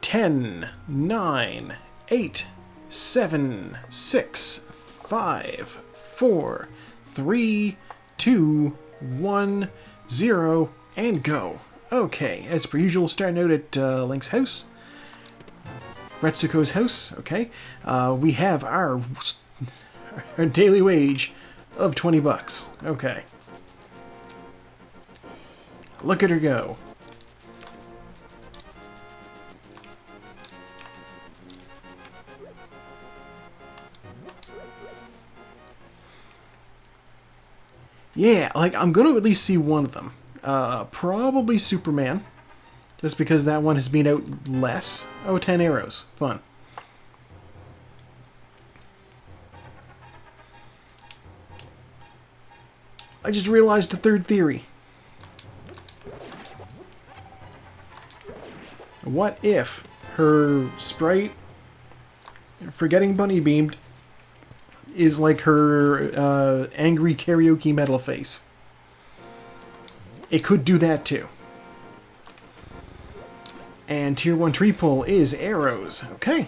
10, 9, 8, 7, 6, 5, 4, 3, 2, 1, 0, and go. Okay, as per usual, starting out at Link's house. Retsuko's house, okay. We have our daily wage of 20 bucks. Okay. Look at her go. Yeah, like, I'm going to at least see one of them. Probably Superman. Just because that one has been out less. Oh, 10 arrows. Fun. I just realized a third theory. What if her sprite for getting bunny beamed is like her angry karaoke metal face? It could do that too. And tier 1 tree pull is arrows. Okay.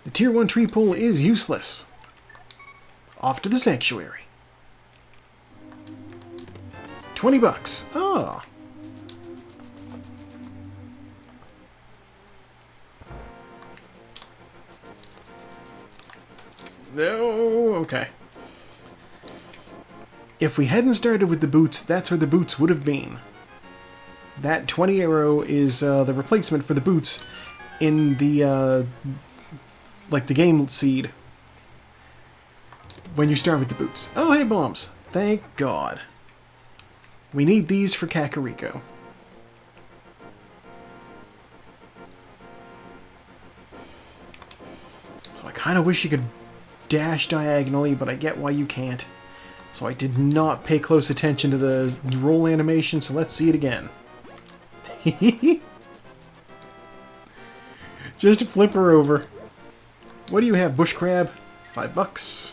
The tier 1 tree pull is useless. Off to the sanctuary. 20 bucks. Oh. No, okay. If we hadn't started with the boots, that's where the boots would have been. That 20 arrow is the replacement for the boots in the, like the game seed. When you start with the boots. Oh, hey, bombs. Thank God. We need these for Kakariko. So I kind of wish you could dash diagonally, but I get why you can't. So I did not pay close attention to the roll animation, so let's see it again. Just flip her over. What do you have, bush crab? 5 bucks.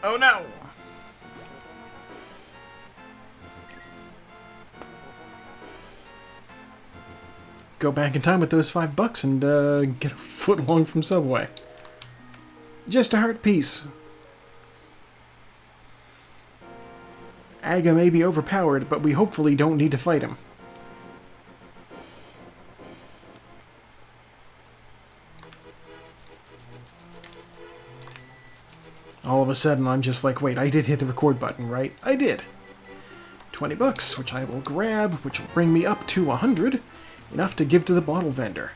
Oh no! Go back in time with those 5 bucks and get a foot long from Subway. Just a heart piece. Aga may be overpowered, but we hopefully don't need to fight him. All of a sudden, I'm just like, wait, I did hit the record button, right? I did. 20 bucks, which I will grab, which will bring me up to 100. Enough to give to the bottle vendor.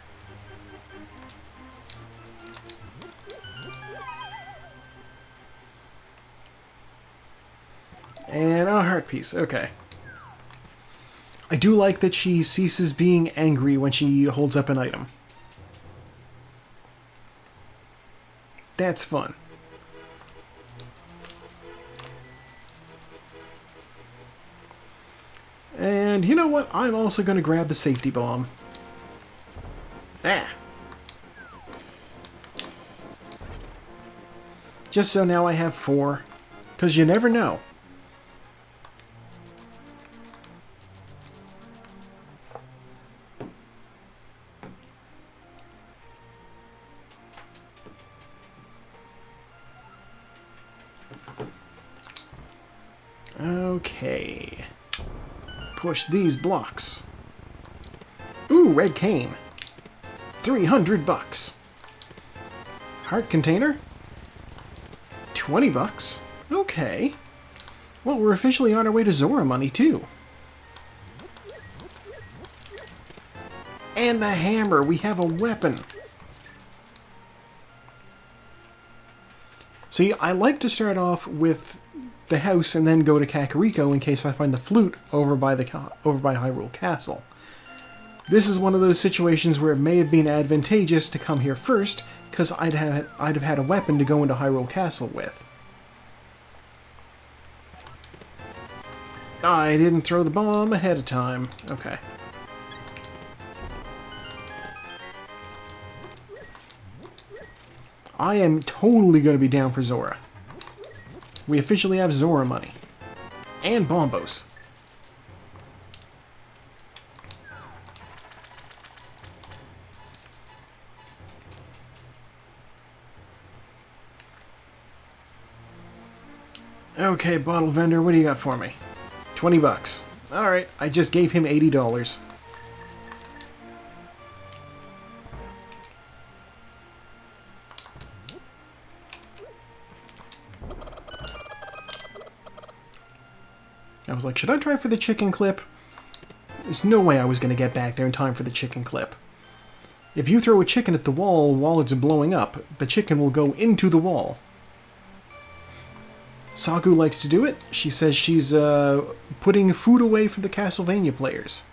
And a heart piece, okay. I do like that she ceases being angry when she holds up an item. That's fun. And you know what? I'm also going to grab the safety bomb. Ah. Just so now I have 4. Because you never know. Okay. Push these blocks. Ooh, red cane. 300 bucks. Heart container. 20 bucks. Okay. Well, we're officially on our way to Zora money, too. And the hammer. We have a weapon. See, I like to start off with the house and then go to Kakariko in case I find the flute over by Hyrule Castle. This is one of those situations where it may have been advantageous to come here first, because I'd have had a weapon to go into Hyrule Castle with. I didn't throw the bomb ahead of time. Okay. I am totally going to be down for Zora. We officially have Zora money. And Bombos. Okay, bottle vendor, what do you got for me? 20 bucks. Alright, I just gave him $80. I was like, should I try for the chicken clip? There's no way I was going to get back there in time for the chicken clip. If you throw a chicken at the wall while it's blowing up, the chicken will go into the wall. Saku likes to do it. She says she's putting food away for the Castlevania players.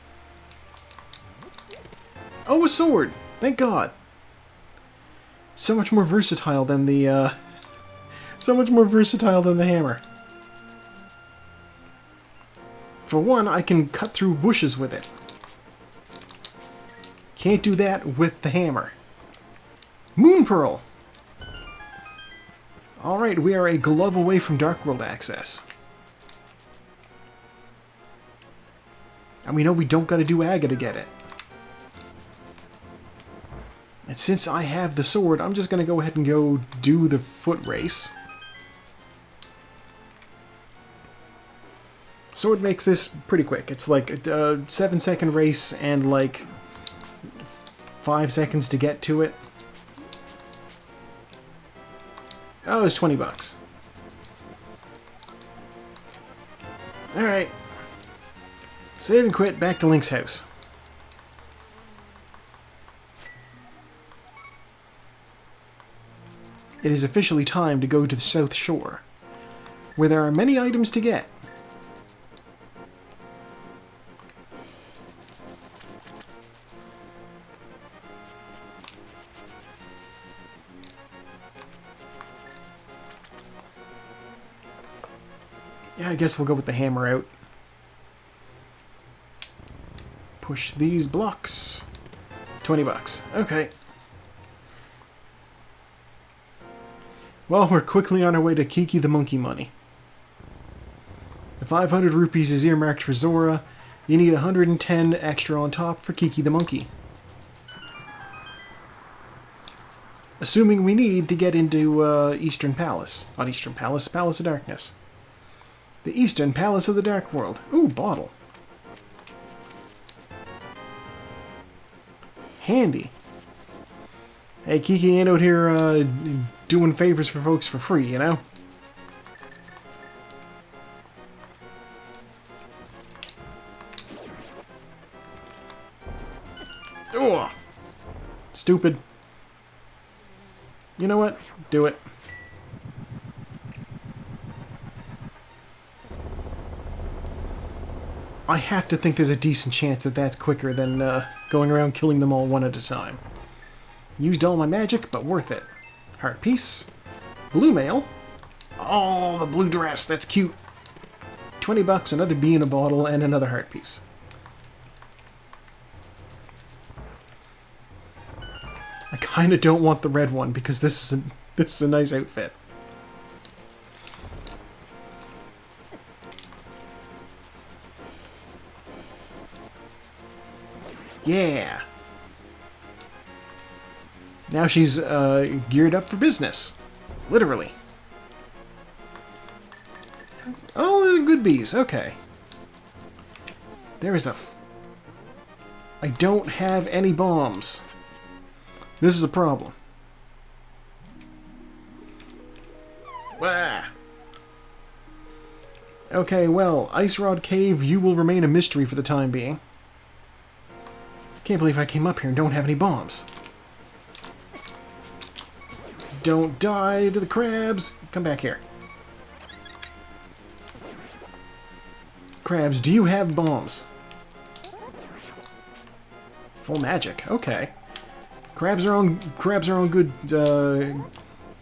Oh, a sword! Thank God! So much more versatile than the hammer. For one, I can cut through bushes with it. Can't do that with the hammer. Moon Pearl! Alright, we are a glove away from Dark World access. And we know we don't gotta do Aga to get it. And since I have the sword, I'm just gonna go ahead and go do the foot race. Sword makes this pretty quick. It's like a 7-second race and like 5 seconds to get to it. Oh, it's 20 bucks. Alright. Save and quit, back to Link's house. It is officially time to go to the South Shore, where there are many items to get. Yeah, I guess we'll go with the hammer out. Push these blocks. 20 bucks. Okay. Well, we're quickly on our way to Kiki the Monkey money. The 500 rupees is earmarked for Zora. You need 110 extra on top for Kiki the Monkey. Assuming we need to get into Eastern Palace. Not Eastern Palace, Palace of Darkness. The Eastern Palace of the Dark World. Ooh, bottle. Handy. Hey, Kiki ain't out here doing favors for folks for free, you know? Oh, stupid. You know what? Do it. I have to think there's a decent chance that that's quicker than going around killing them all one at a time. Used all my magic, but worth it. Heart piece. Blue mail. Oh, the blue dress. That's cute. 20 bucks, another bee in a bottle, and another heart piece. I kind of don't want the red one because this is a nice outfit. Yeah. Now she's geared up for business. Literally. Oh, good bees. Okay. There is I don't have any bombs. This is a problem. Wah. Okay, well, Ice Rod Cave, you will remain a mystery for the time being. Can't believe I came up here and don't have any bombs. Don't die to the crabs. Come back here. Crabs, do you have bombs? Full magic. Okay. Crabs are on good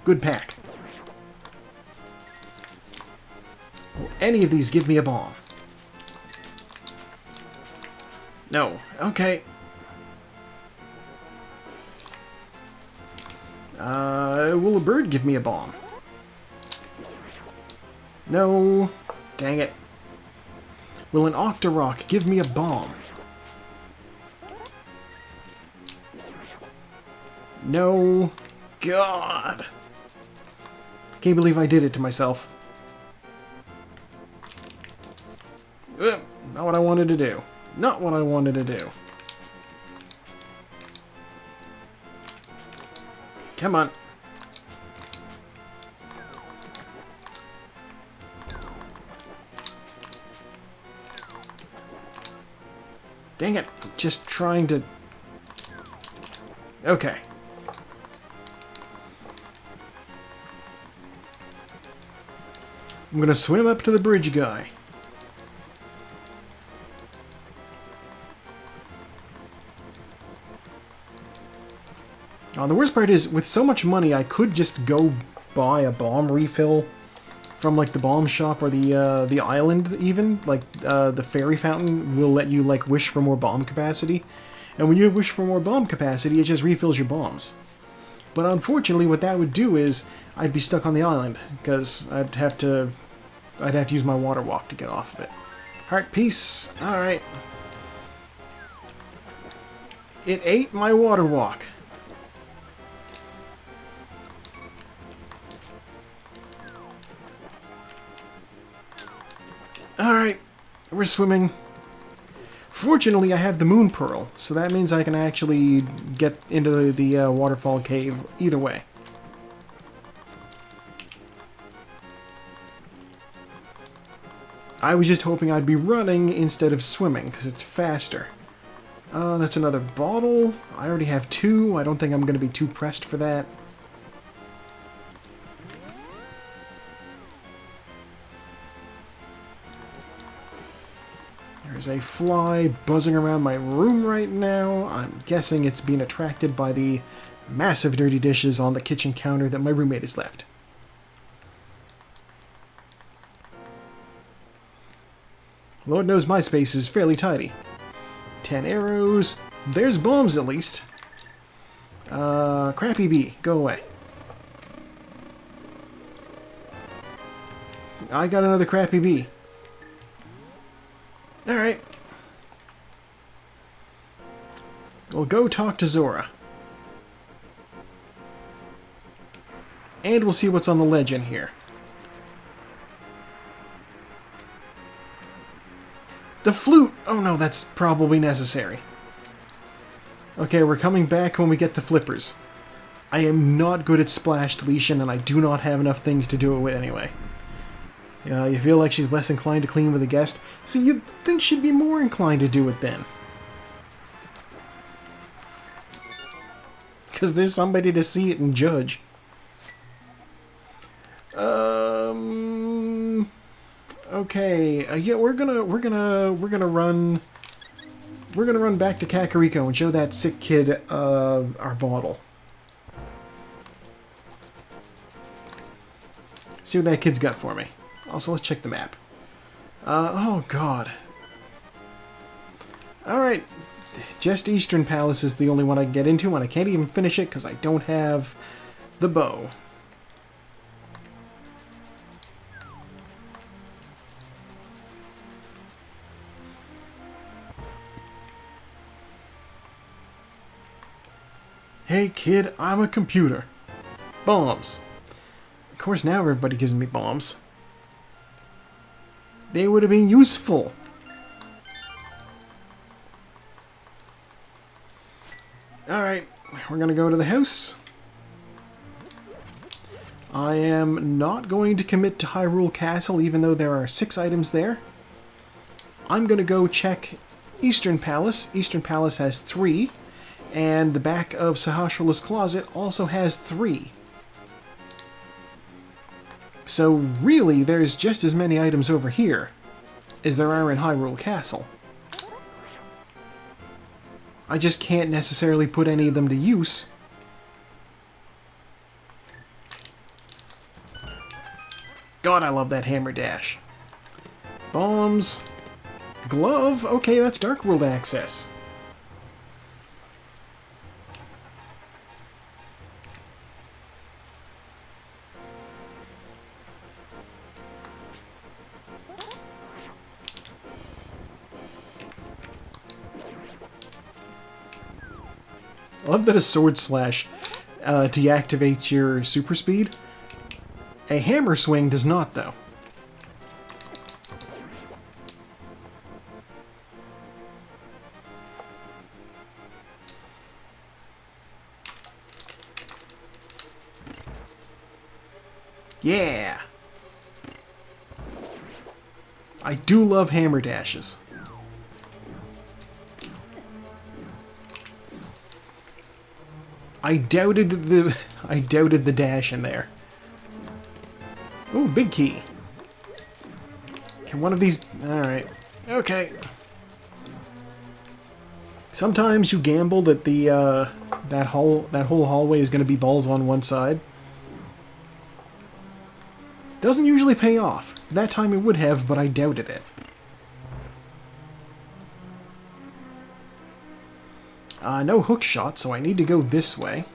good pack. Will any of these give me a bomb? No. Okay. Will a bird give me a bomb? No. Dang it. Will an Octorok give me a bomb? No. God. Can't believe I did it to myself. Not what I wanted to do. Not what I wanted to do. Come on. Dang it. I'm just trying to... Okay. I'm gonna swim up to the bridge guy. The worst part is, with so much money, I could just go buy a bomb refill from, like, the bomb shop or the island, even. Like, the fairy fountain will let you, like, wish for more bomb capacity. And when you wish for more bomb capacity, it just refills your bombs. But unfortunately, what that would do is, I'd be stuck on the island, because I'd have to use my water walk to get off of it. Heart piece. Alright. It ate my water walk. Alright, we're swimming. Fortunately, I have the moon pearl, so that means I can actually get into the waterfall cave either way. I was just hoping I'd be running instead of swimming, because it's faster. That's another bottle. I already have 2. I don't think I'm going to be too pressed for that. There's a fly buzzing around my room right now. I'm guessing it's being attracted by the massive dirty dishes on the kitchen counter that my roommate has left. Lord knows my space is fairly tidy. 10 arrows. There's bombs at least. Crappy bee, go away. I got another crappy bee. Alright. We'll go talk to Zora. And we'll see what's on the ledge in here. The flute! Oh no, that's probably necessary. Okay, we're coming back when we get the flippers. I am not good at splash deletion, and I do not have enough things to do it with anyway. You feel like she's less inclined to clean with a guest? See, you'd think she'd be more inclined to do it then. Because there's somebody to see it and judge. Okay. Yeah, we're gonna run back to Kakariko and show that sick kid our bottle. See what that kid's got for me. Also, let's check the map. Oh god. Alright. Just Eastern Palace is the only one I can get into, and I can't even finish it because I don't have the bow. Hey kid, I'm a computer. Bombs. Of course now everybody gives me bombs. They would have been useful. Alright, we're gonna go to the house. I am not going to commit to Hyrule Castle even though there are 6 items there. I'm gonna go check Eastern Palace. Eastern Palace has 3. And the back of Sahasrah's closet also has 3. So really, there's just as many items over here as there are in Hyrule Castle. I just can't necessarily put any of them to use. God, I love that hammer dash. Bombs. Glove. Okay, that's Dark World access. I love that a sword slash deactivates your super speed. A hammer swing does not, though. Yeah! I do love hammer dashes. I doubted the dash in there. Ooh, big key. Can one of these... Alright. Okay. Sometimes you gamble that the that whole hallway is going to be balls on one side. Doesn't usually pay off. That time it would have, but I doubted it. No hook shot, so I need to go this way.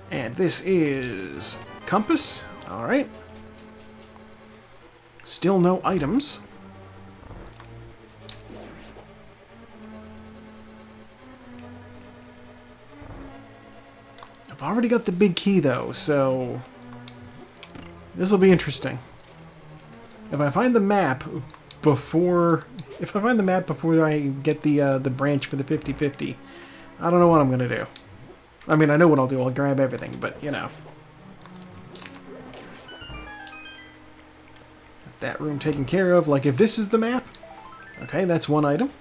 And this is compass. Alright. Still no items. I've already got the big key though, so this will be interesting. If I find the map before I get the branch for the 50-50, I don't know what I'm gonna do. I mean, I know what I'll do. I'll grab everything, but you know. That room taken care of. Like, if this is the map, okay, that's one item.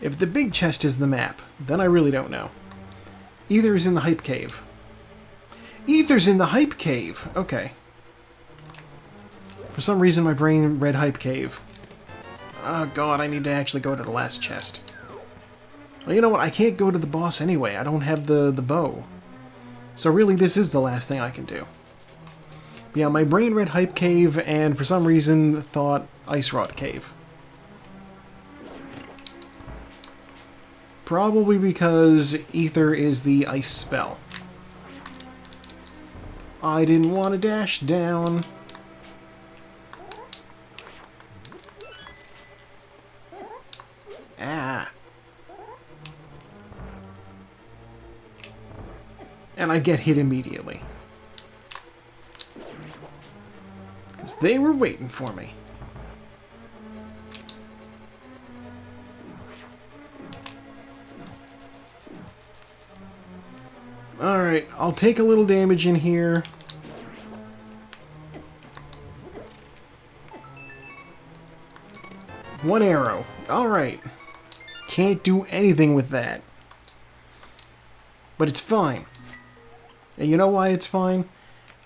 If the big chest is the map, then I really don't know. Ether is in the hype cave. Ether's in the hype cave! Okay. For some reason, my brain read hype cave. Oh god, I need to actually go to the last chest. Well, you know what? I can't go to the boss anyway. I don't have the bow. So really, this is the last thing I can do. Yeah, my brain read hype cave, and for some reason thought ice rot cave. Probably because ether is the ice spell. I didn't want to dash down. Ah. And I get hit immediately. Because they were waiting for me. Alright, I'll take a little damage in here. One arrow. Alright. Can't do anything with that. But it's fine. And you know why it's fine?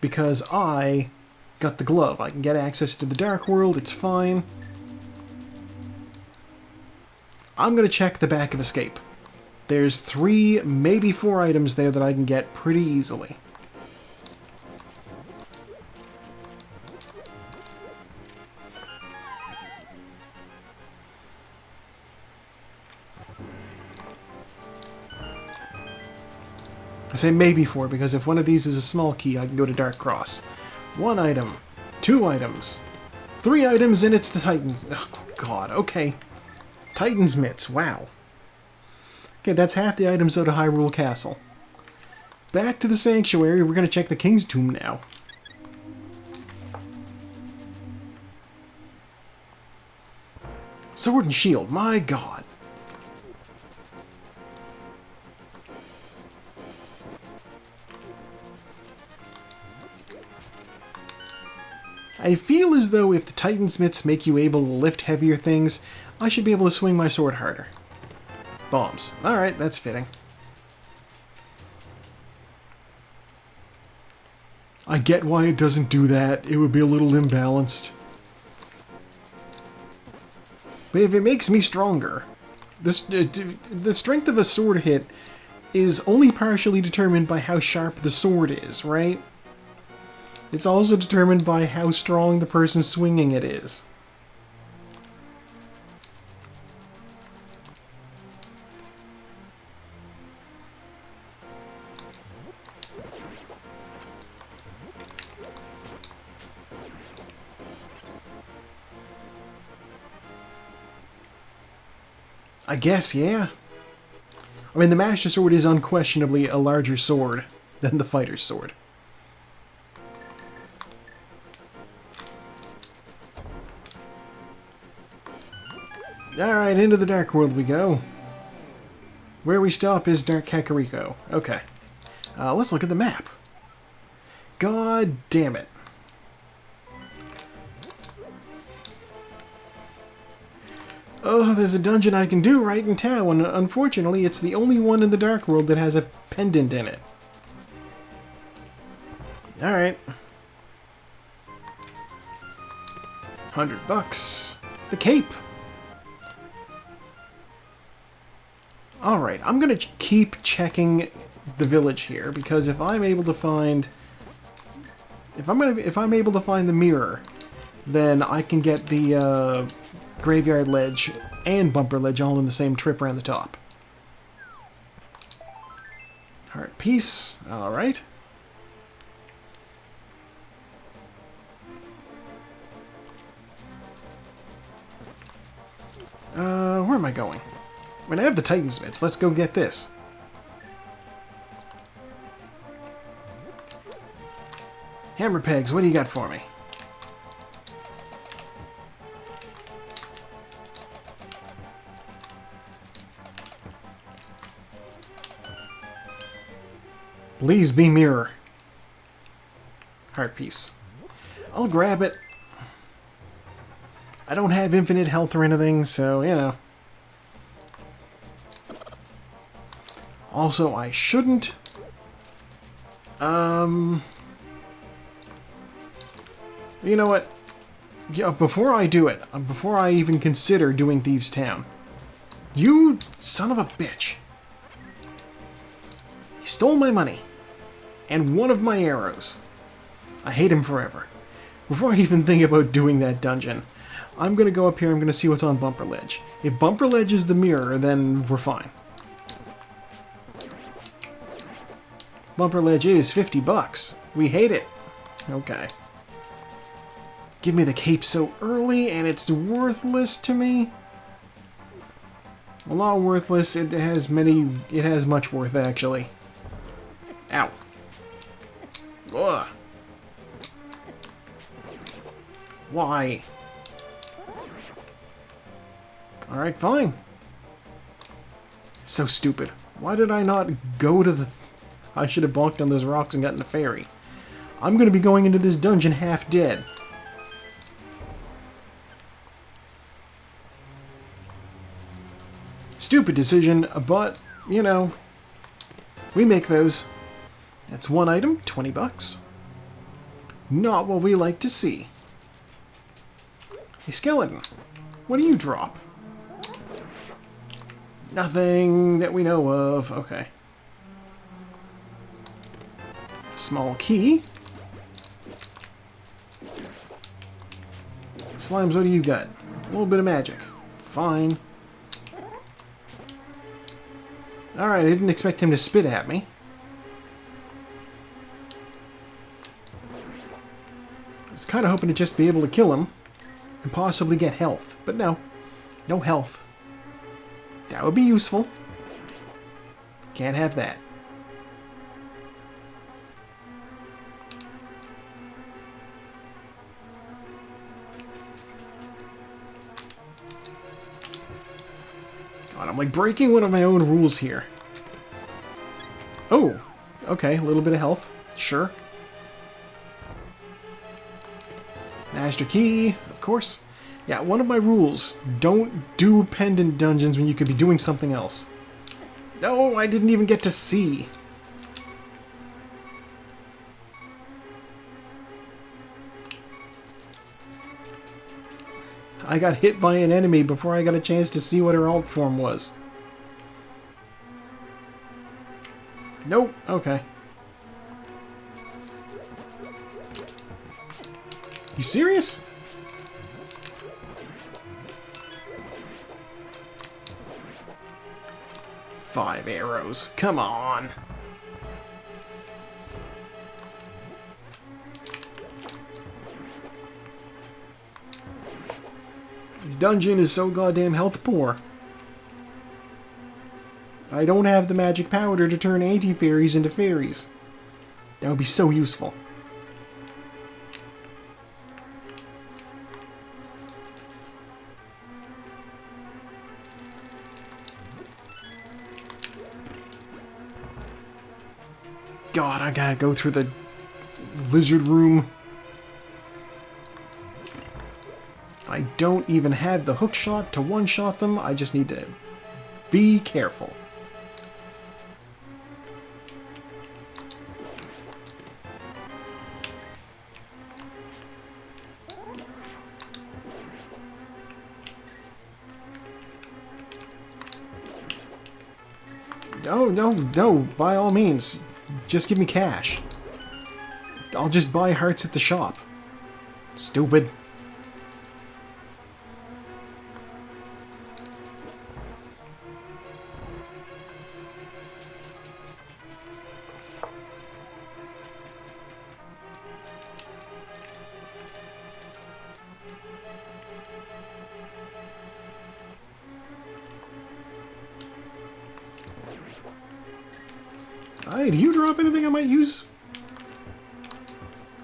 Because I got the glove. I can get access to the Dark World. It's fine. I'm going to check the back of Escape. There's 3, maybe 4 items there that I can get pretty easily. I say maybe 4 because if one of these is a small key, I can go to Dark Cross. 1 item, 2 items, 3 items, and it's the Titans. Oh, God, okay. Titan's Mitts, wow. Okay, that's half the items out of Hyrule Castle. Back to the Sanctuary, we're going to check the King's Tomb now. Sword and Shield, my God. I feel as though if the Titan's Mitts make you able to lift heavier things, I should be able to swing my sword harder. Bombs. Alright, that's fitting. I get why it doesn't do that. It would be a little imbalanced. But if it makes me stronger, the strength of a sword hit is only partially determined by how sharp the sword is, right? It's also determined by how strong the person swinging it is. I guess, yeah. I mean, the Master Sword is unquestionably a larger sword than the Fighter's Sword. Alright, into the Dark World we go. Where we stop is Dark Kakariko. Okay. Let's look at the map. God damn it. Oh, there's a dungeon I can do right in town, and unfortunately it's the only one in the Dark World that has a pendant in it. Alright. $100. The cape! Alright, I'm gonna keep checking the village here, because if I'm able to find... If I'm able to find the mirror, then I can get the graveyard ledge and bumper ledge all in the same trip around the top. Heart piece, alright. Where am I going? When I have the Titan's Mitts, let's go get this. Hammer pegs, what do you got for me? Please be mirror. Heart piece. I'll grab it. I don't have infinite health or anything, so, you know. Also, I shouldn't. You know what? Yeah, before I do it, before I even consider doing Thieves' Town, you son of a bitch. He stole my money. And one of my arrows. I hate him forever. Before I even think about doing that dungeon, I'm going to go up here, I'm going to see what's on Bumper Ledge. If Bumper Ledge is the mirror, then we're fine. Bumper Ledge is $50. We hate it. Okay. Give me the cape so early, and it's worthless to me. Well, not worthless. It has much worth, actually. Ow. Ugh. Why? Alright, fine. So stupid. Why did I not go to the... I should have bonked on those rocks and gotten the fairy. I'm going to be going into this dungeon half dead. Stupid decision, but, you know, we make those. That's one item, $20. Not what we like to see. A skeleton. What do you drop? Nothing that we know of. Okay. Small key. Slimes, what do you got? A little bit of magic. Fine. Alright, I didn't expect him to spit at me. I was kind of hoping to just be able to kill him and possibly get health, but no. No health. That would be useful. Can't have that. God, I'm like breaking one of my own rules here. Oh, okay, a little bit of health. Sure. Master key, of course. Yeah, one of my rules. Don't do pendant dungeons when you could be doing something else. No, I didn't even get to see. I got hit by an enemy before I got a chance to see what her alt form was. Nope, okay. You serious? Five arrows, come on. This dungeon is so goddamn health poor. I don't have the magic powder to turn anti-fairies into fairies. That would be so useful. God, I gotta go through the lizard room. I don't even have the hook shot to one-shot them. I just need to be careful. No, no, no, by all means. Just give me cash. I'll just buy hearts at the shop. Stupid. Hey, do you drop anything I might use?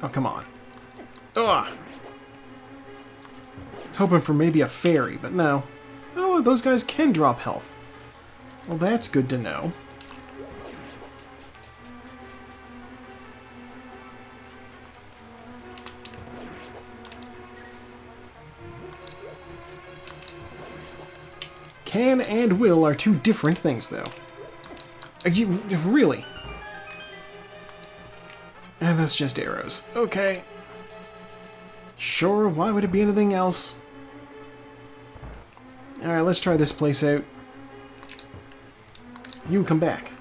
Oh, come on. Ugh! I was hoping for maybe a fairy, but no. Oh, those guys can drop health. Well, that's good to know. Can and will are two different things, though. Really? And that's just arrows. Okay. Sure, why would it be anything else? Alright, let's try this place out. You come back.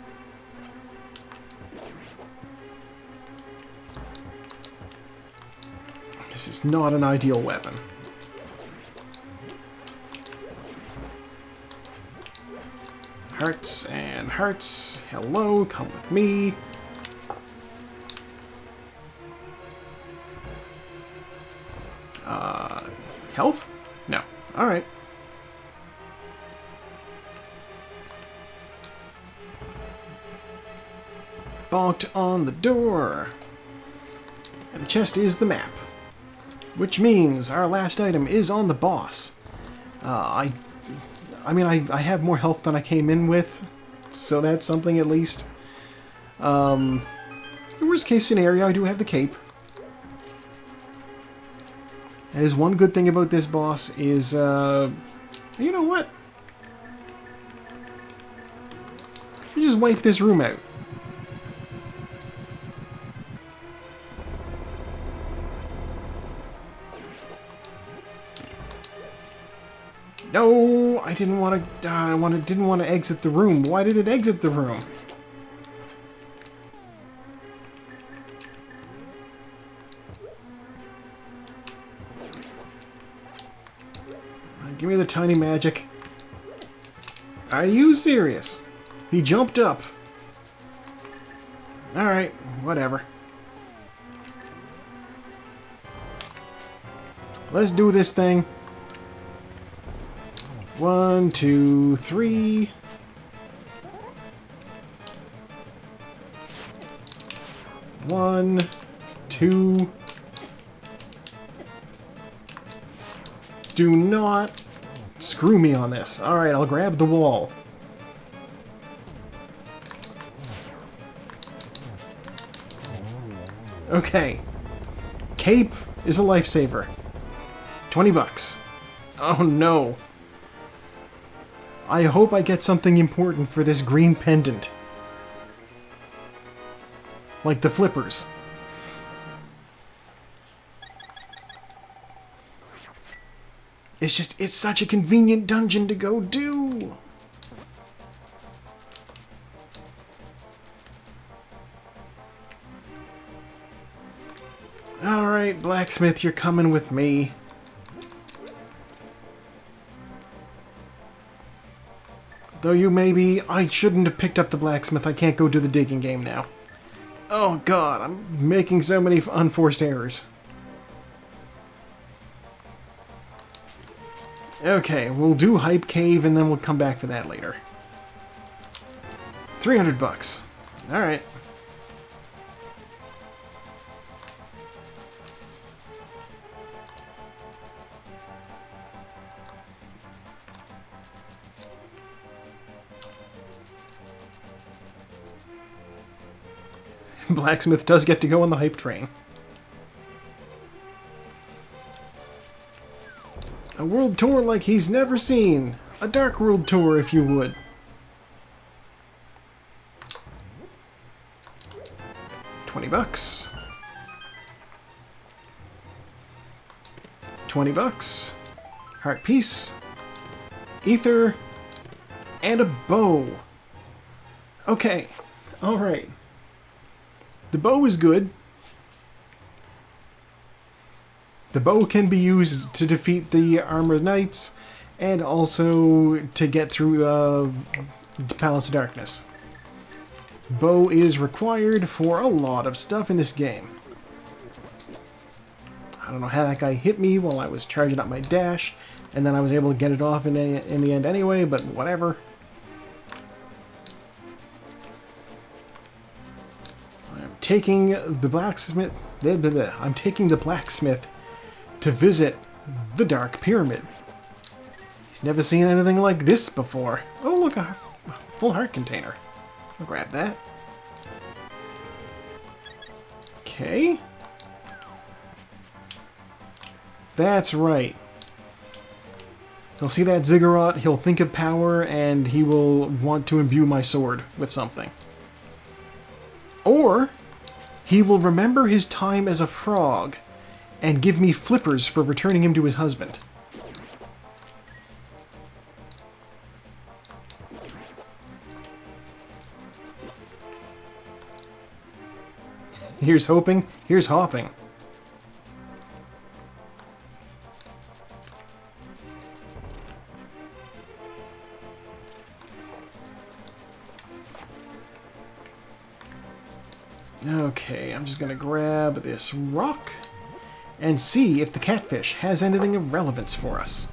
This is not an ideal weapon. Hearts and hearts. Hello, come with me. Health? No. Alright. Bonked on the door. And the chest is the map. Which means our last item is on the boss. I mean, I have more health than I came in with, so that's something at least. The worst case scenario, I do have the cape. That is one good thing about this boss is, you know what? You just wipe this room out. No, I didn't want to. Didn't want to exit the room. Why did it exit the room? Give me the tiny magic. Are you serious? He jumped up. Alright, whatever. Let's do this thing. 1, 2, 3. One, two. Do not screw me on this. Alright, I'll grab the wall. Okay. Cape is a lifesaver. 20 bucks. Oh no. I hope I get something important for this green pendant. Like the flippers. It's such a convenient dungeon to go do. Alright, blacksmith, you're coming with me. Though I shouldn't have picked up the blacksmith. I can't go do the digging game now. Oh god, I'm making so many unforced errors. Okay, we'll do Hype Cave and then we'll come back for that later. 300 bucks. Alright. Blacksmith does get to go on the hype train. A world tour like he's never seen. A Dark World tour, if you would. $20. $20. Heart piece. Ether. And a bow. Okay. Alright. The bow is good. The bow can be used to defeat the Armored Knights, and also to get through Palace of Darkness. Bow is required for a lot of stuff in this game. I don't know how that guy hit me while I was charging up my dash, and then I was able to get it off in the end anyway, but whatever. I'm taking the blacksmith... I'm taking the blacksmith to visit the Dark Pyramid. He's never seen anything like this before. Oh, look, a full heart container. I'll grab that. Okay. That's right. He'll see that ziggurat, he'll think of power, and he will want to imbue my sword with something. Or, he will remember his time as a frog and give me flippers for returning him to his husband. Here's hoping, here's hopping. Okay, I'm just gonna grab this rock and see if the catfish has anything of relevance for us.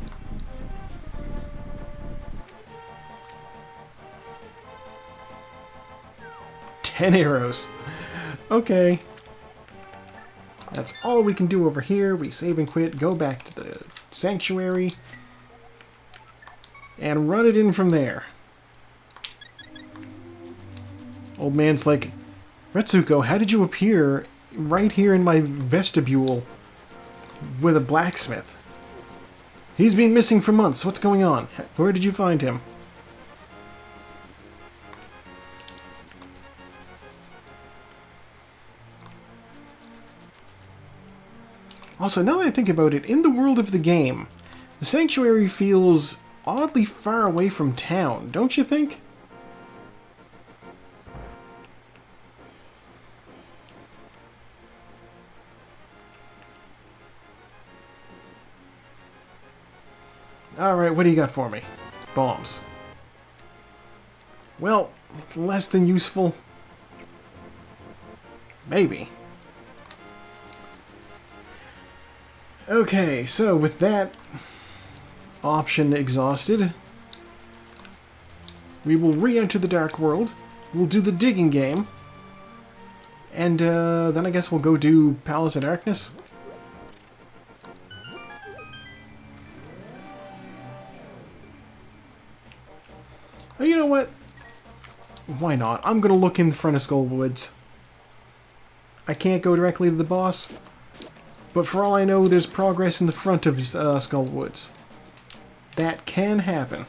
$10 arrows. Okay. That's all we can do over here. We save and quit, go back to the sanctuary, and run it in from there. Old man's like, Retsuko, how did you appear right here in my vestibule with a blacksmith? He's been missing for months. What's going on? Where did you find him? Also, now that I think about it, in the world of the game, the sanctuary feels oddly far away from town, don't you think? Alright, what do you got for me? Bombs. Well, less than useful. Maybe. Okay, so with that option exhausted, we will re-enter the Dark World. We'll do the digging game. And then I guess we'll go do Palace of Darkness. Oh, you know what? Why not? I'm gonna look in front of Skull Woods. I can't go directly to the boss, but for all I know, there's progress in the front of Skull Woods. That can happen.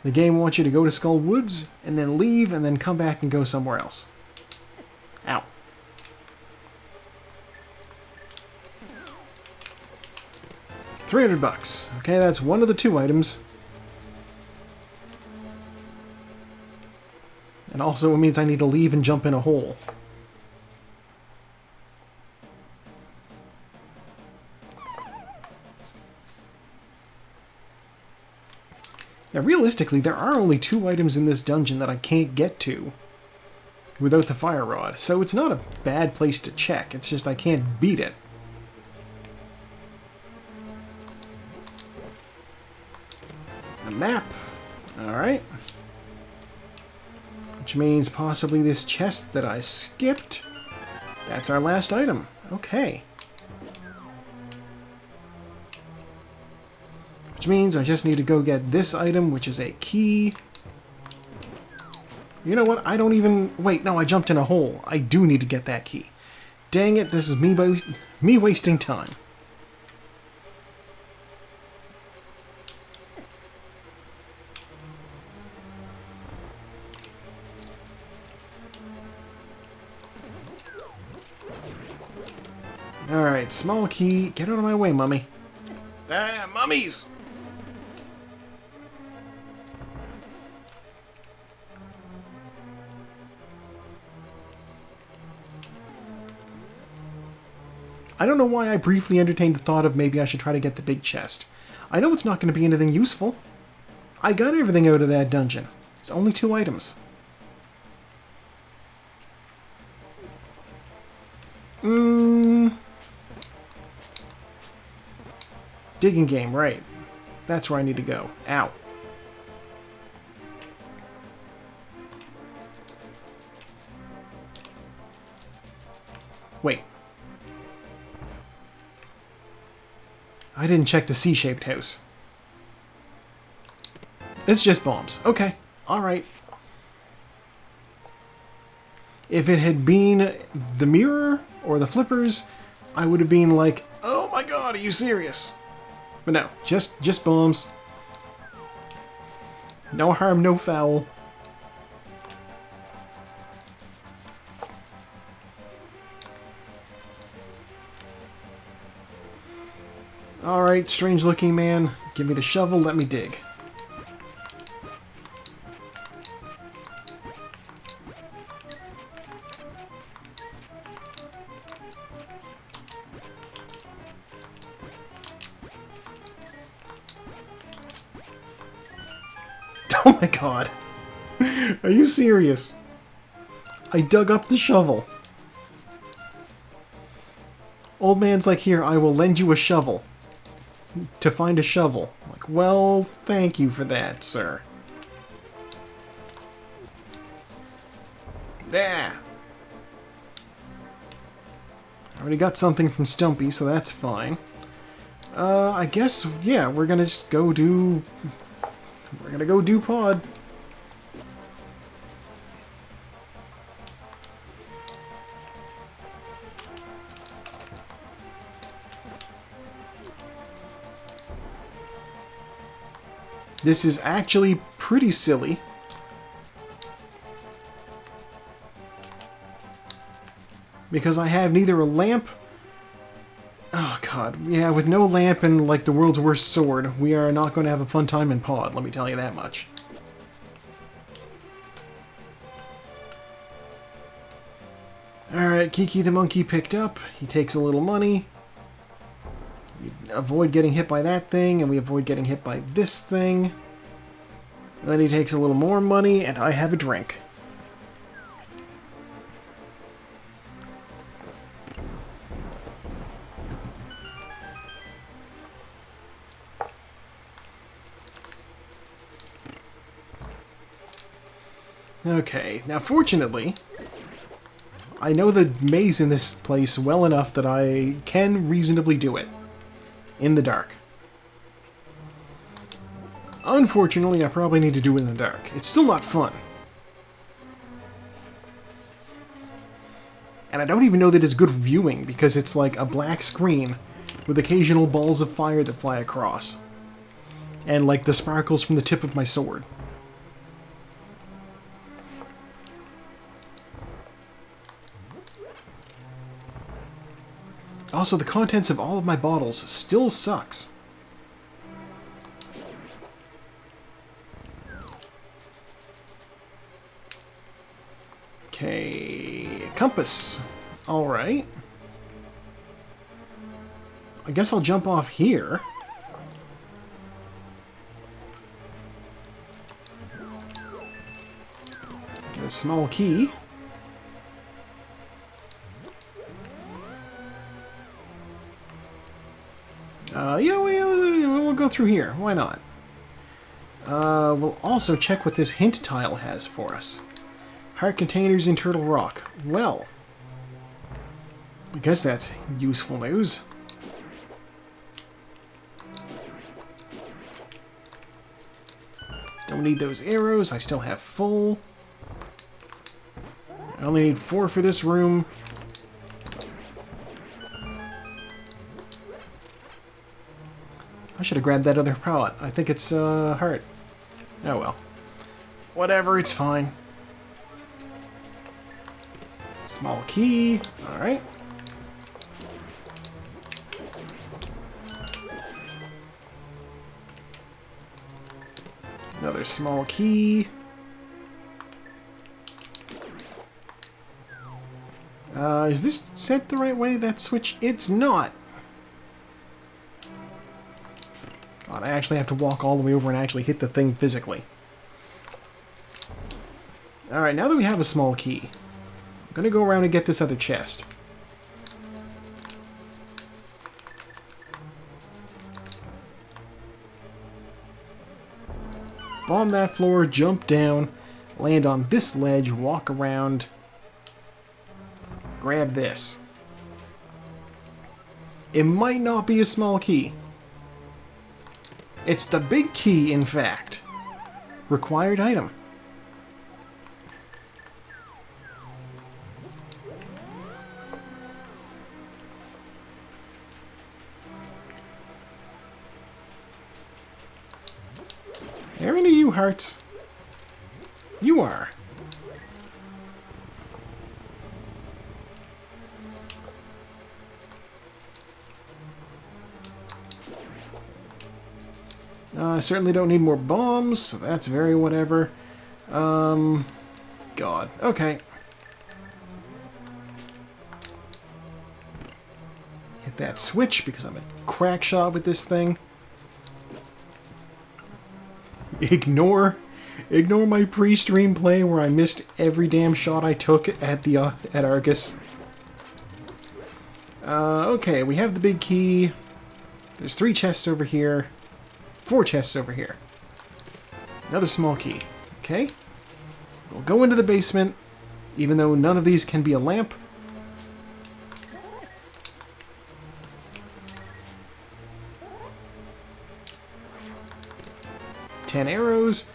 The game wants you to go to Skull Woods, and then leave, and then come back and go somewhere else. Ow. $300. Okay, that's one of the two items. And also it means I need to leave and jump in a hole. Now realistically, there are only two items in this dungeon that I can't get to without the fire rod, so it's not a bad place to check, it's just I can't beat it. A map. Alright. Which means possibly this chest that I skipped. That's our last item. Okay. Which means I just need to go get this item, which is a key. You know what? I don't even... Wait, no, I jumped in a hole. I do need to get that key. Dang it, this is me wasting time. Alright, small key. Get out of my way, mummy. Ah, mummies! I don't know why I briefly entertained the thought of maybe I should try to get the big chest. I know it's not going to be anything useful. I got everything out of that dungeon. It's only 2 items. Digging game, right. That's where I need to go. Ow. Wait. I didn't check the C-shaped house. It's just bombs. Okay. Alright. If it had been the mirror or the flippers, I would have been like, oh my god, are you serious? But no, just bombs. No harm, no foul. Alright, strange looking man. Give me the shovel, let me dig. Oh my god. Are you serious? I dug up the shovel. Old man's like, here, I will lend you a shovel. To find a shovel. I'm like, well, thank you for that, sir. There. I already got something from Stumpy, so that's fine. I guess, yeah, we're gonna just go do... We're gonna go do pod. This is actually pretty silly. Because I have neither a lamp... Oh god, yeah, with no lamp and like the world's worst sword, we are not going to have a fun time in pod, let me tell you that much. Alright, Kiki the monkey picked up. He takes a little money. We avoid getting hit by that thing, and we avoid getting hit by this thing. And then he takes a little more money, and I have a drink. Okay, now fortunately, I know the maze in this place well enough that I can reasonably do it. In the dark. Unfortunately, I probably need to do it in the dark. It's still not fun. And I don't even know that it's good viewing, because it's like a black screen with occasional balls of fire that fly across. And like the sparkles from the tip of my sword. Also, the contents of all of my bottles still sucks. Okay, compass. Alright. I guess I'll jump off here. Get a small key. Yeah, we'll go through here. Why not? We'll also check what this hint tile has for us. Heart containers in Turtle Rock. Well, I guess that's useful news. Don't need those arrows. I still have full. I only need 4 for this room. I should have grabbed that other pallet. I think it's heart. Oh well. Whatever, it's fine. Small key. Alright. Another small key. Is this set the right way, that switch? It's not! God, I actually have to walk all the way over and actually hit the thing physically. Alright, now that we have a small key, I'm gonna go around and get this other chest. Bomb that floor, jump down, land on this ledge, walk around, grab this. It might not be a small key. It's the big key, in fact. Required item. How many of you hearts? You are. I certainly don't need more bombs, so that's very whatever. God. Okay. Hit that switch because I'm a crack shot with this thing. Ignore my pre-stream play where I missed every damn shot I took at the at Argus. Okay, we have the big key. There's 3 chests over here. 4 chests over here. Another small key. Okay. We'll go into the basement, even though none of these can be a lamp. Ten arrows.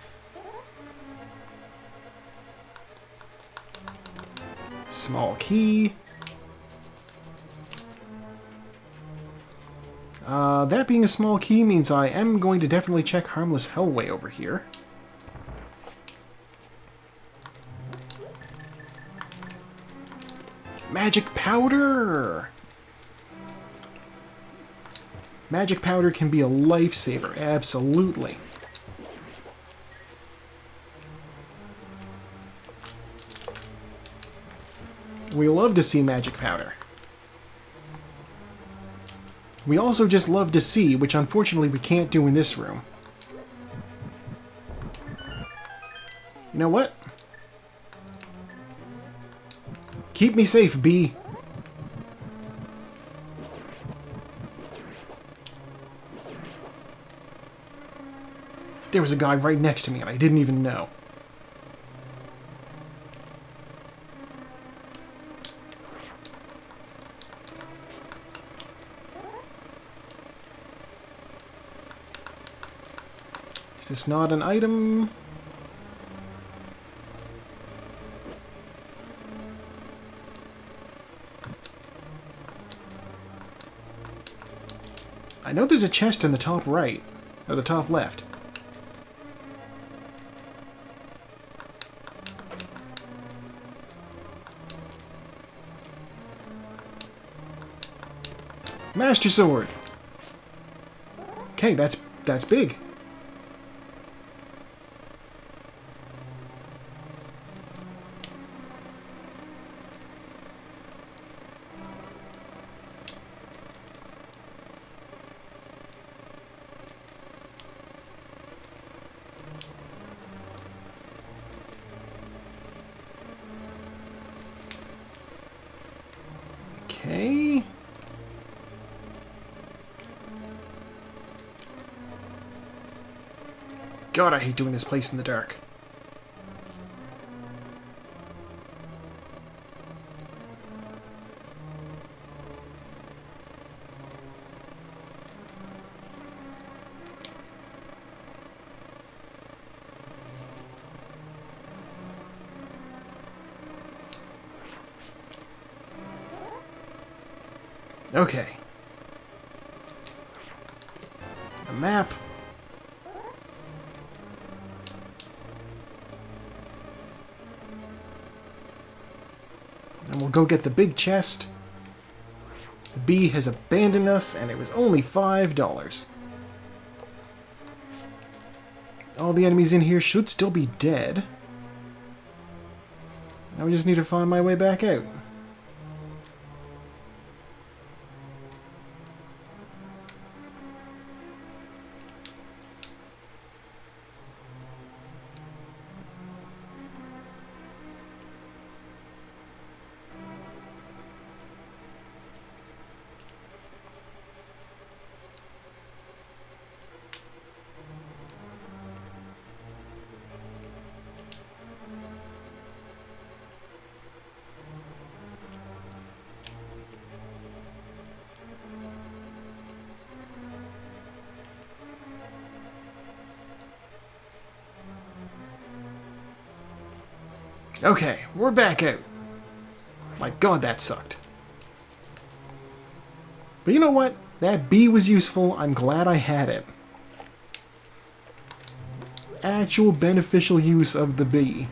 Small key. That being a small key means I am going to definitely check Harmless Hellway over here. Magic powder! Magic powder can be a lifesaver, absolutely. We love to see magic powder. We also just love to see, which unfortunately we can't do in this room. You know what? Keep me safe, bee. There was a guy right next to me and I didn't even know. Is this not an item? I know there's a chest in the top right, or the top left. Master Sword! Okay, that's big. Okay. God, I hate doing this place in the dark. Okay. A map. And we'll go get the big chest. The bee has abandoned us, and it was only $5. All the enemies in here should still be dead. Now we just need to find my way back out. Okay, we're back out. My god, that sucked. But you know what? That bee was useful. I'm glad I had it. Actual beneficial use of the bee.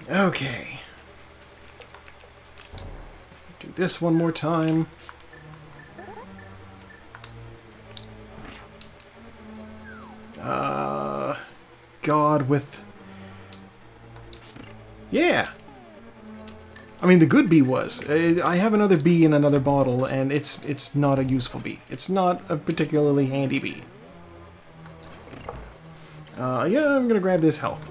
Okay. Do this one more time. God, with... Yeah! I mean, the good bee was. I have another bee in another bottle, and it's not a useful bee. It's not a particularly handy bee. Yeah, I'm gonna grab this health.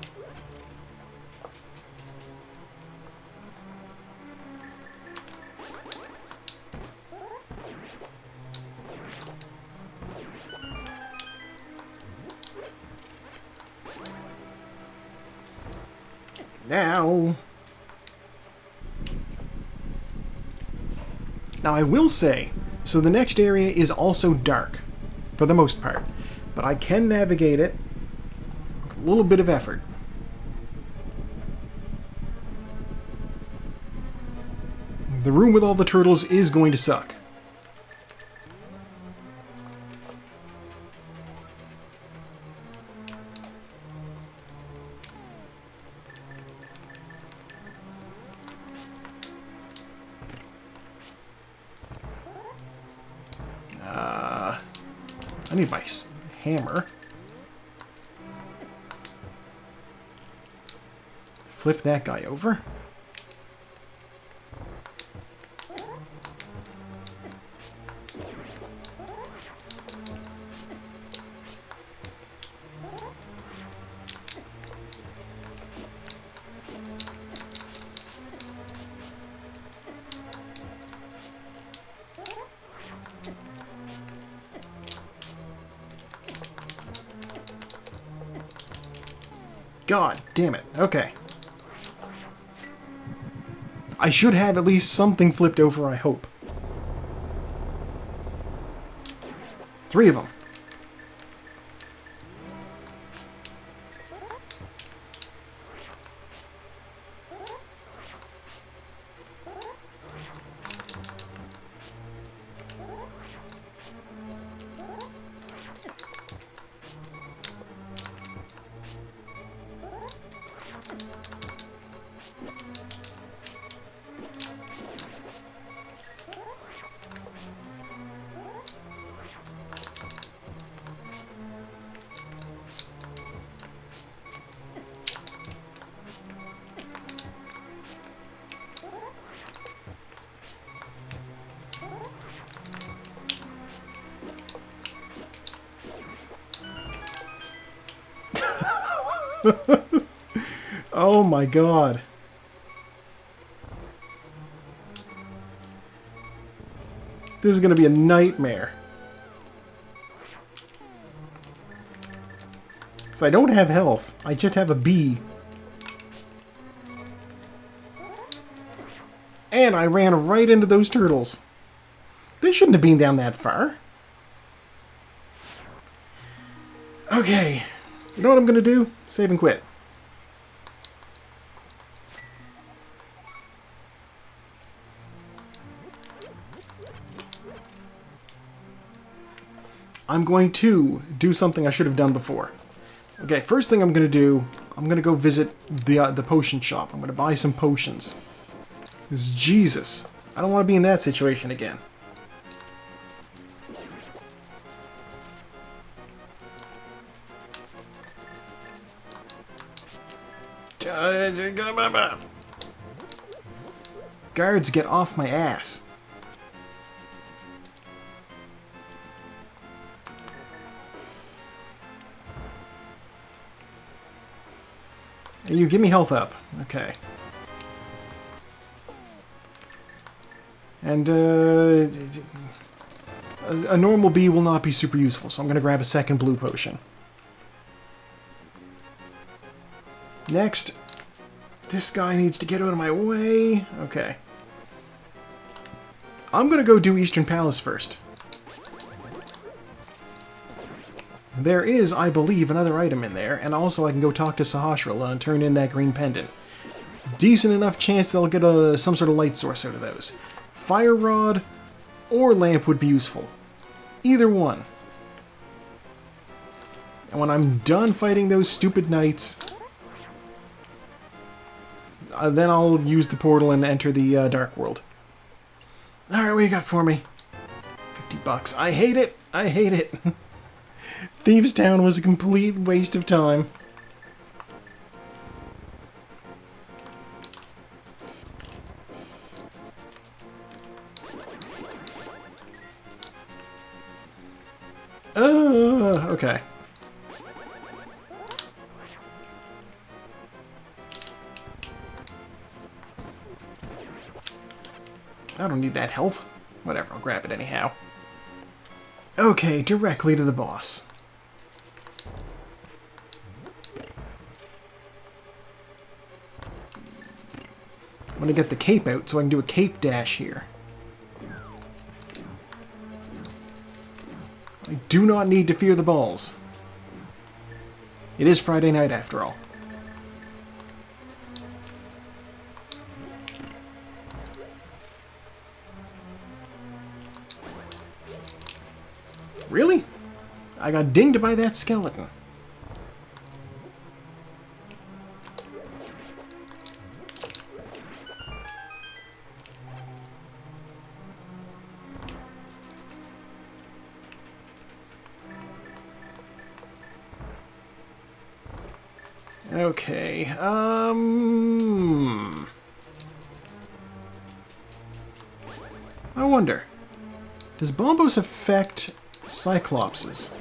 Now I will say, so the next area is also dark, for the most part, but I can navigate it with a little bit of effort. The room with all the turtles is going to suck. I need my hammer. Flip that guy over. God damn it. Okay. I should have at least something flipped over, I hope. 3 of them. Oh my god. This is going to be a nightmare. So I don't have health. I just have a bee. And I ran right into those turtles. They shouldn't have been down that far. Okay. You know what I'm going to do? Save and quit. I'm going to do something I should have done before. Okay, first thing I'm going to do, I'm going to go visit the potion shop. I'm going to buy some potions. Jesus. I don't want to be in that situation again. Guards, get off my ass. You give me health up. Okay. And a normal bee will not be super useful, so I'm going to grab a second blue potion. Next, this guy needs to get out of my way. Okay. I'm going to go do Eastern Palace first. There is, I believe, another item in there, and also I can go talk to Sahasrahla and turn in that green pendant. Decent enough chance they'll get some sort of light source out of those. Fire rod or lamp would be useful. Either one. And when I'm done fighting those stupid knights, then I'll use the portal and enter the Dark World. Alright, what do you got for me? $50. I hate it! I hate it! Thieves' Town was a complete waste of time. Okay. I don't need that health. Whatever, I'll grab it anyhow. Okay, directly to the boss. I'm gonna get the cape out so I can do a cape dash here. I do not need to fear the balls. It is Friday night after all. Really? I got dinged by that skeleton. Okay, I wonder, does Bombos affect Cyclopses?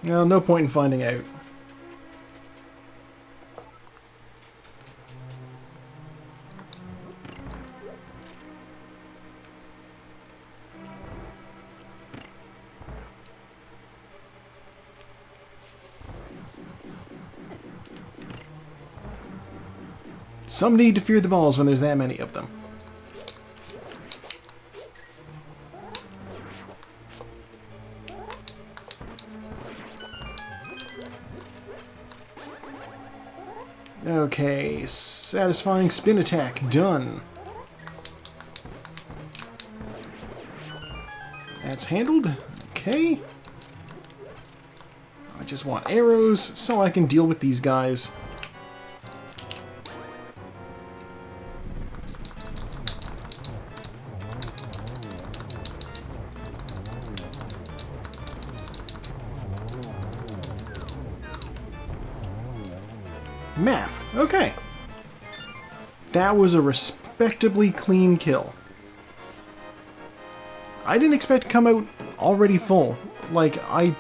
Well, no point in finding out. Some need to fear the balls when there's that many of them. Okay, satisfying spin attack, done. That's handled, okay. I just want arrows so I can deal with these guys. Map. Okay. That was a respectably clean kill. I didn't expect to come out already full. Like, I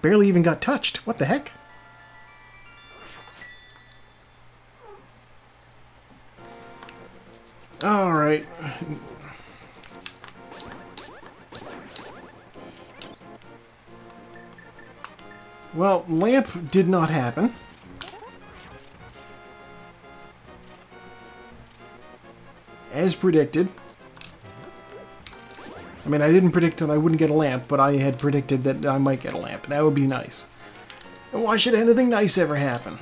barely even got touched. What the heck? Alright. Well, lamp did not happen. As predicted. I mean, I didn't predict that I wouldn't get a lamp, but I had predicted that I might get a lamp. That would be nice. And why should anything nice ever happen?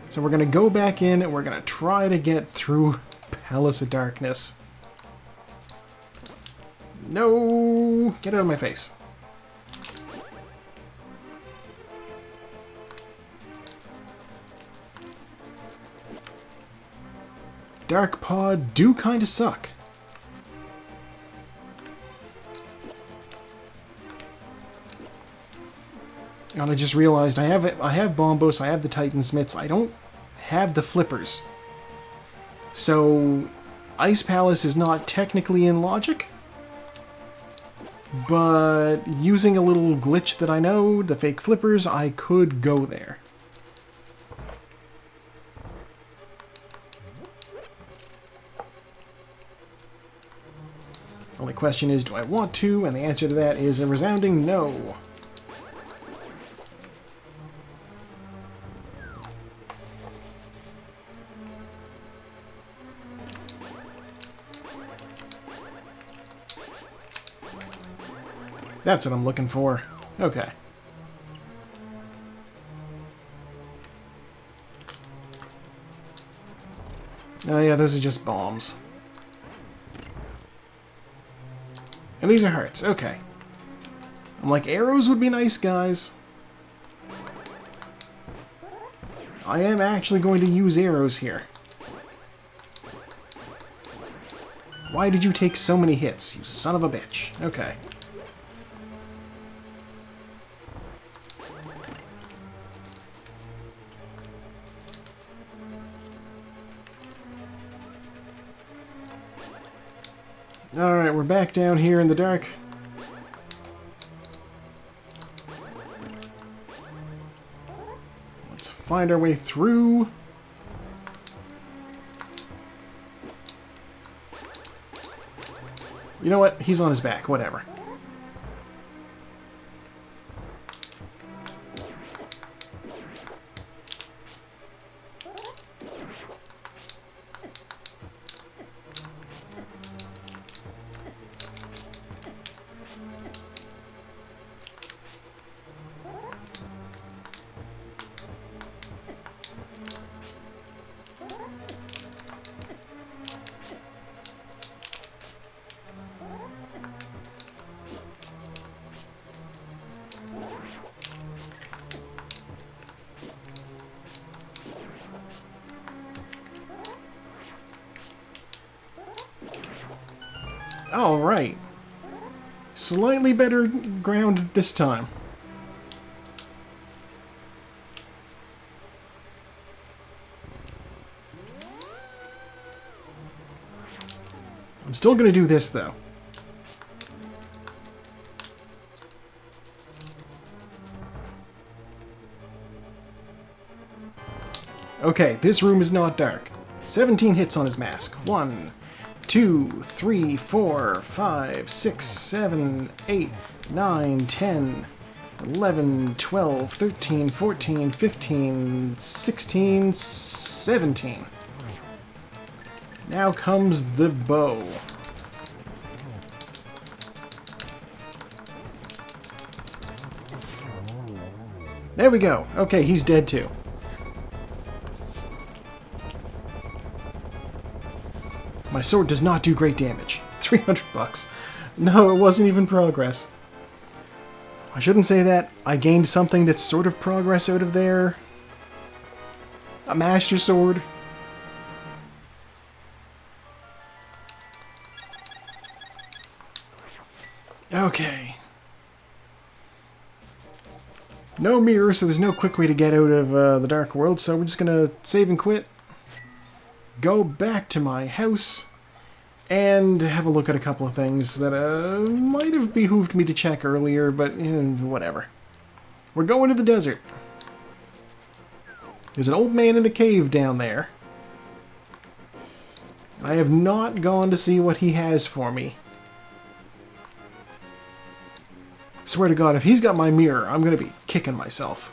So we're going to go back in and we're going to try to get through Palace of Darkness. No! Get out of my face. Dark Pod do kind of suck. And I just realized I have Bombos, I have the Titan's Mitts, I don't have the flippers. So Ice Palace is not technically in logic, but using a little glitch that I know, the fake flippers, I could go there. Only question is, do I want to? And the answer to that is a resounding no. That's what I'm looking for. Okay. Oh yeah, those are just bombs. And these are hearts. Okay. I'm like, arrows would be nice, guys. I am actually going to use arrows here. Why did you take so many hits, you son of a bitch? Okay. Alright, we're back down here in the dark. Let's find our way through. You know what? He's on his back. Whatever. Alright. Slightly better ground this time. I'm still going to do this, though. Okay, this room is not dark. 17 hits on his mask. 1, 2, 3, 4, 5, 6, 7, 8, 9, 10, 11, 12, 13, 14, 15, 16, 17. Now comes the bow. There we go. Okay, he's dead too. My sword does not do great damage. 300 bucks. No, it wasn't even progress. I shouldn't say that. I gained something that's sort of progress out of there. A Master Sword. Okay. No mirror, so there's no quick way to get out of the Dark World, so we're just gonna save and quit. Go back to my house and have a look at a couple of things that might have behooved me to check earlier, but whatever. We're going to the desert. There's an old man in a cave down there. I have not gone to see what he has for me. Swear to God, if he's got my mirror, I'm going to be kicking myself.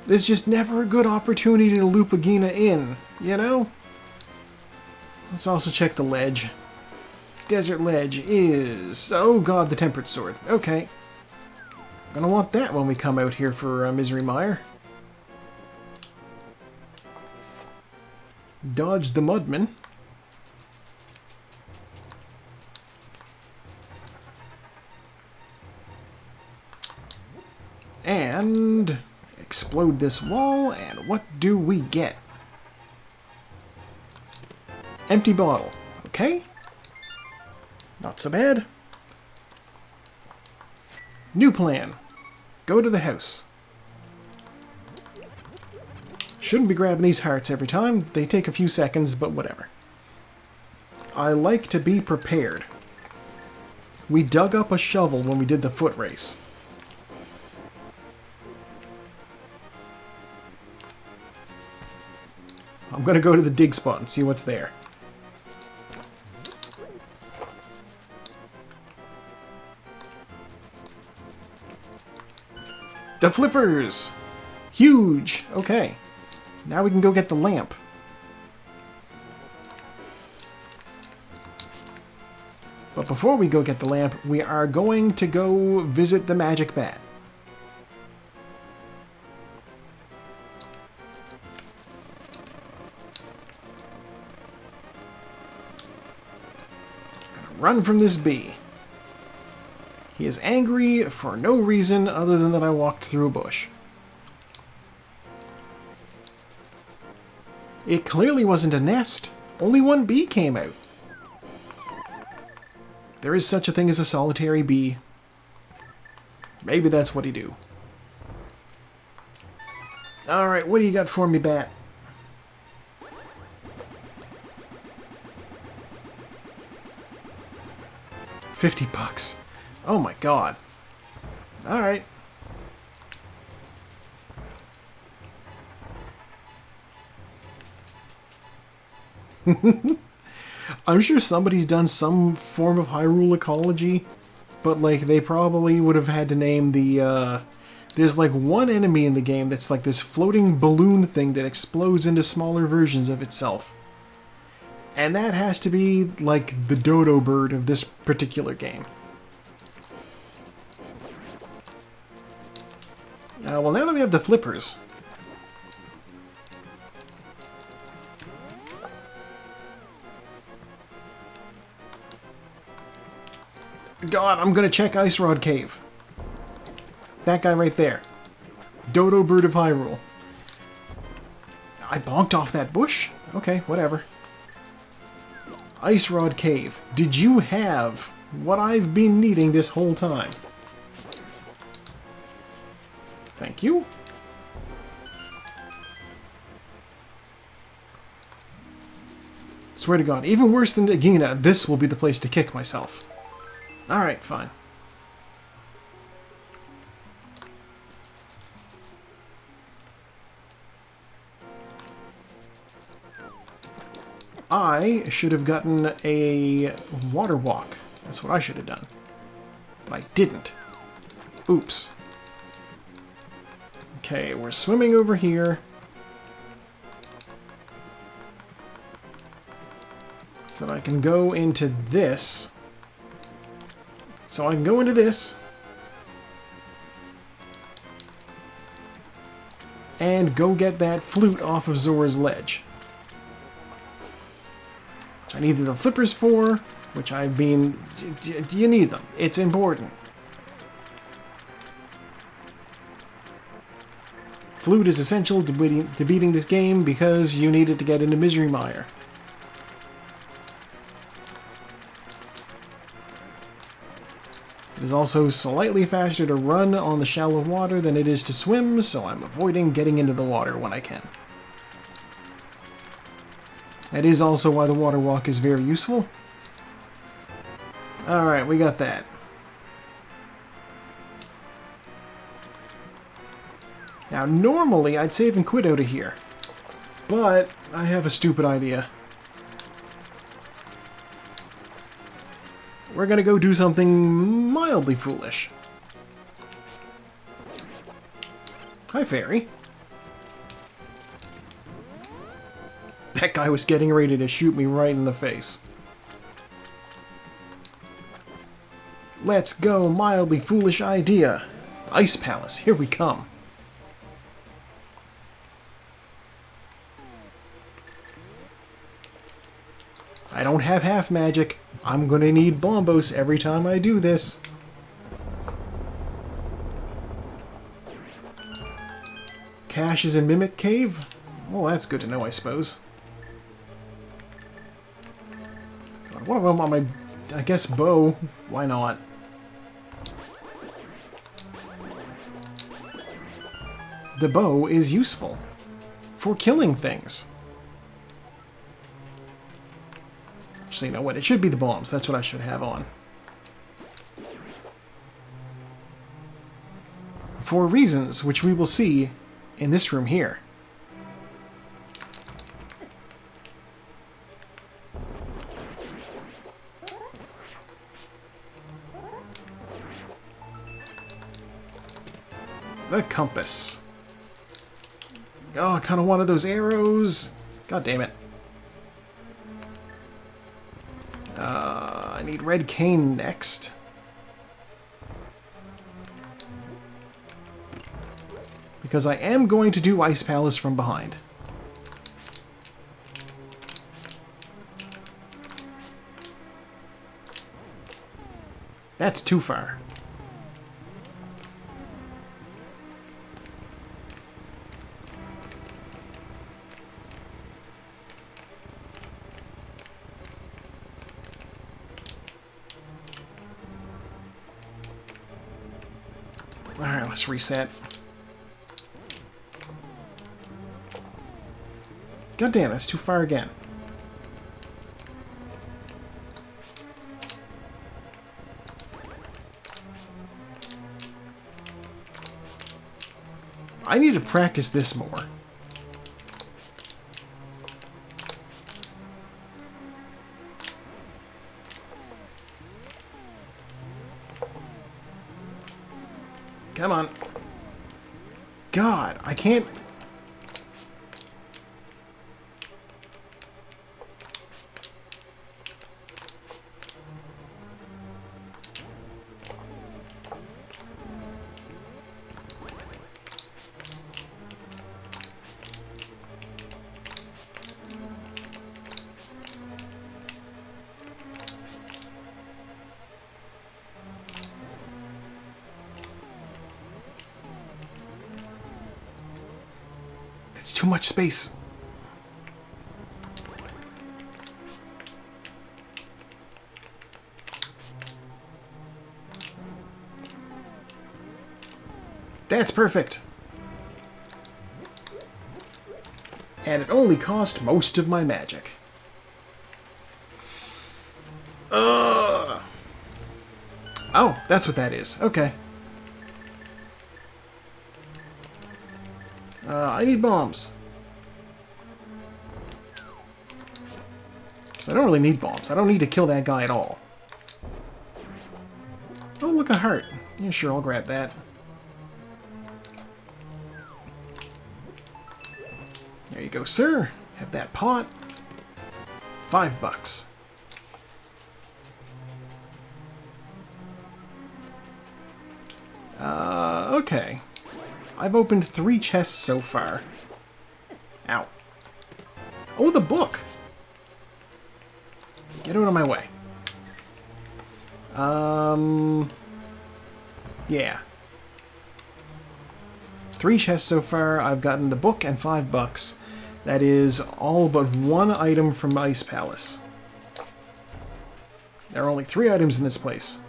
There's just never a good opportunity to loop Agina in, you know? Let's also check the ledge. Desert ledge is... oh god, the tempered sword. Okay. Gonna want that when we come out here for Misery Mire. Dodge the Mudman. And explode this wall, and what do we get? Empty bottle. Okay. Not so bad. New plan. Go to the house. Shouldn't be grabbing these hearts every time. They take a few seconds, but whatever. I like to be prepared. We dug up a shovel when we did the foot race. I'm gonna go to the dig spot and see what's there. The flippers! Huge! Okay. Now we can go get the lamp. But before we go get the lamp, we are going to go visit the magic bat. Gonna run from this bee. He is angry for no reason other than that I walked through a bush. It clearly wasn't a nest. Only one bee came out. There is such a thing as a solitary bee. Maybe that's what he do. Alright, what do you got for me, bat? $50. Oh my god. Alright. I'm sure somebody's done some form of Hyrule ecology, but like they probably would have had to name the there's like one enemy in the game that's like this floating balloon thing that explodes into smaller versions of itself. And that has to be like the dodo bird of this particular game. Well, now that we have the flippers, God, I'm gonna check Ice Rod Cave. That guy right there. Dodo Bird of Hyrule. I bonked off that bush? Okay, whatever. Ice Rod Cave. Did you have what I've been needing this whole time? Thank you. Swear to God, even worse than Agina, this will be the place to kick myself. Alright, fine. I should have gotten a water walk. That's what I should have done. But I didn't. Oops. Okay, we're swimming over here. So that I can go into this. So I can go into this. And go get that flute off of Zora's Ledge. Which I needed the flippers for, which I've been... You need them. It's important. Flute is essential to beating this game because you need it to get into Misery Mire. It is also slightly faster to run on the shallow water than it is to swim, so I'm avoiding getting into the water when I can. That is also why the water walk is very useful. Alright, we got that. Now, normally I'd save and quit out of here, but I have a stupid idea. We're gonna go do something mildly foolish. Hi, Fairy. That guy was getting ready to shoot me right in the face. Let's go, mildly foolish idea. Ice Palace, here we come. I don't have half magic. I'm gonna need Bombos every time I do this. Cache is in Mimic Cave? Well, that's good to know, I suppose. One of them on my, I guess, bow. Why not? The bow is useful for killing things. Actually, you know what? It should be the bombs. That's what I should have on. For reasons which we will see in this room here. The compass. Oh, I kind of wanted those arrows. God damn it. I need red cane next. Because I am going to do Ice Palace from behind. That's too far. Alright, let's reset. God damn, that's too far again. I need to practice this more. Come on. God, I can't... It's too much space. That's perfect. And it only cost most of my magic. Oh, that's what that is. Okay. I need bombs. Because I don't really need bombs. I don't need to kill that guy at all. Oh, look, a heart. Yeah, sure, I'll grab that. There you go, sir. Have that pot. $5. Okay. I've opened 3 chests so far. Ow. Oh, the book! Get out of my way. Yeah. 3 chests so far. I've gotten the book and $5. That is all but 1 item from Ice Palace. There are only 3 items in this place.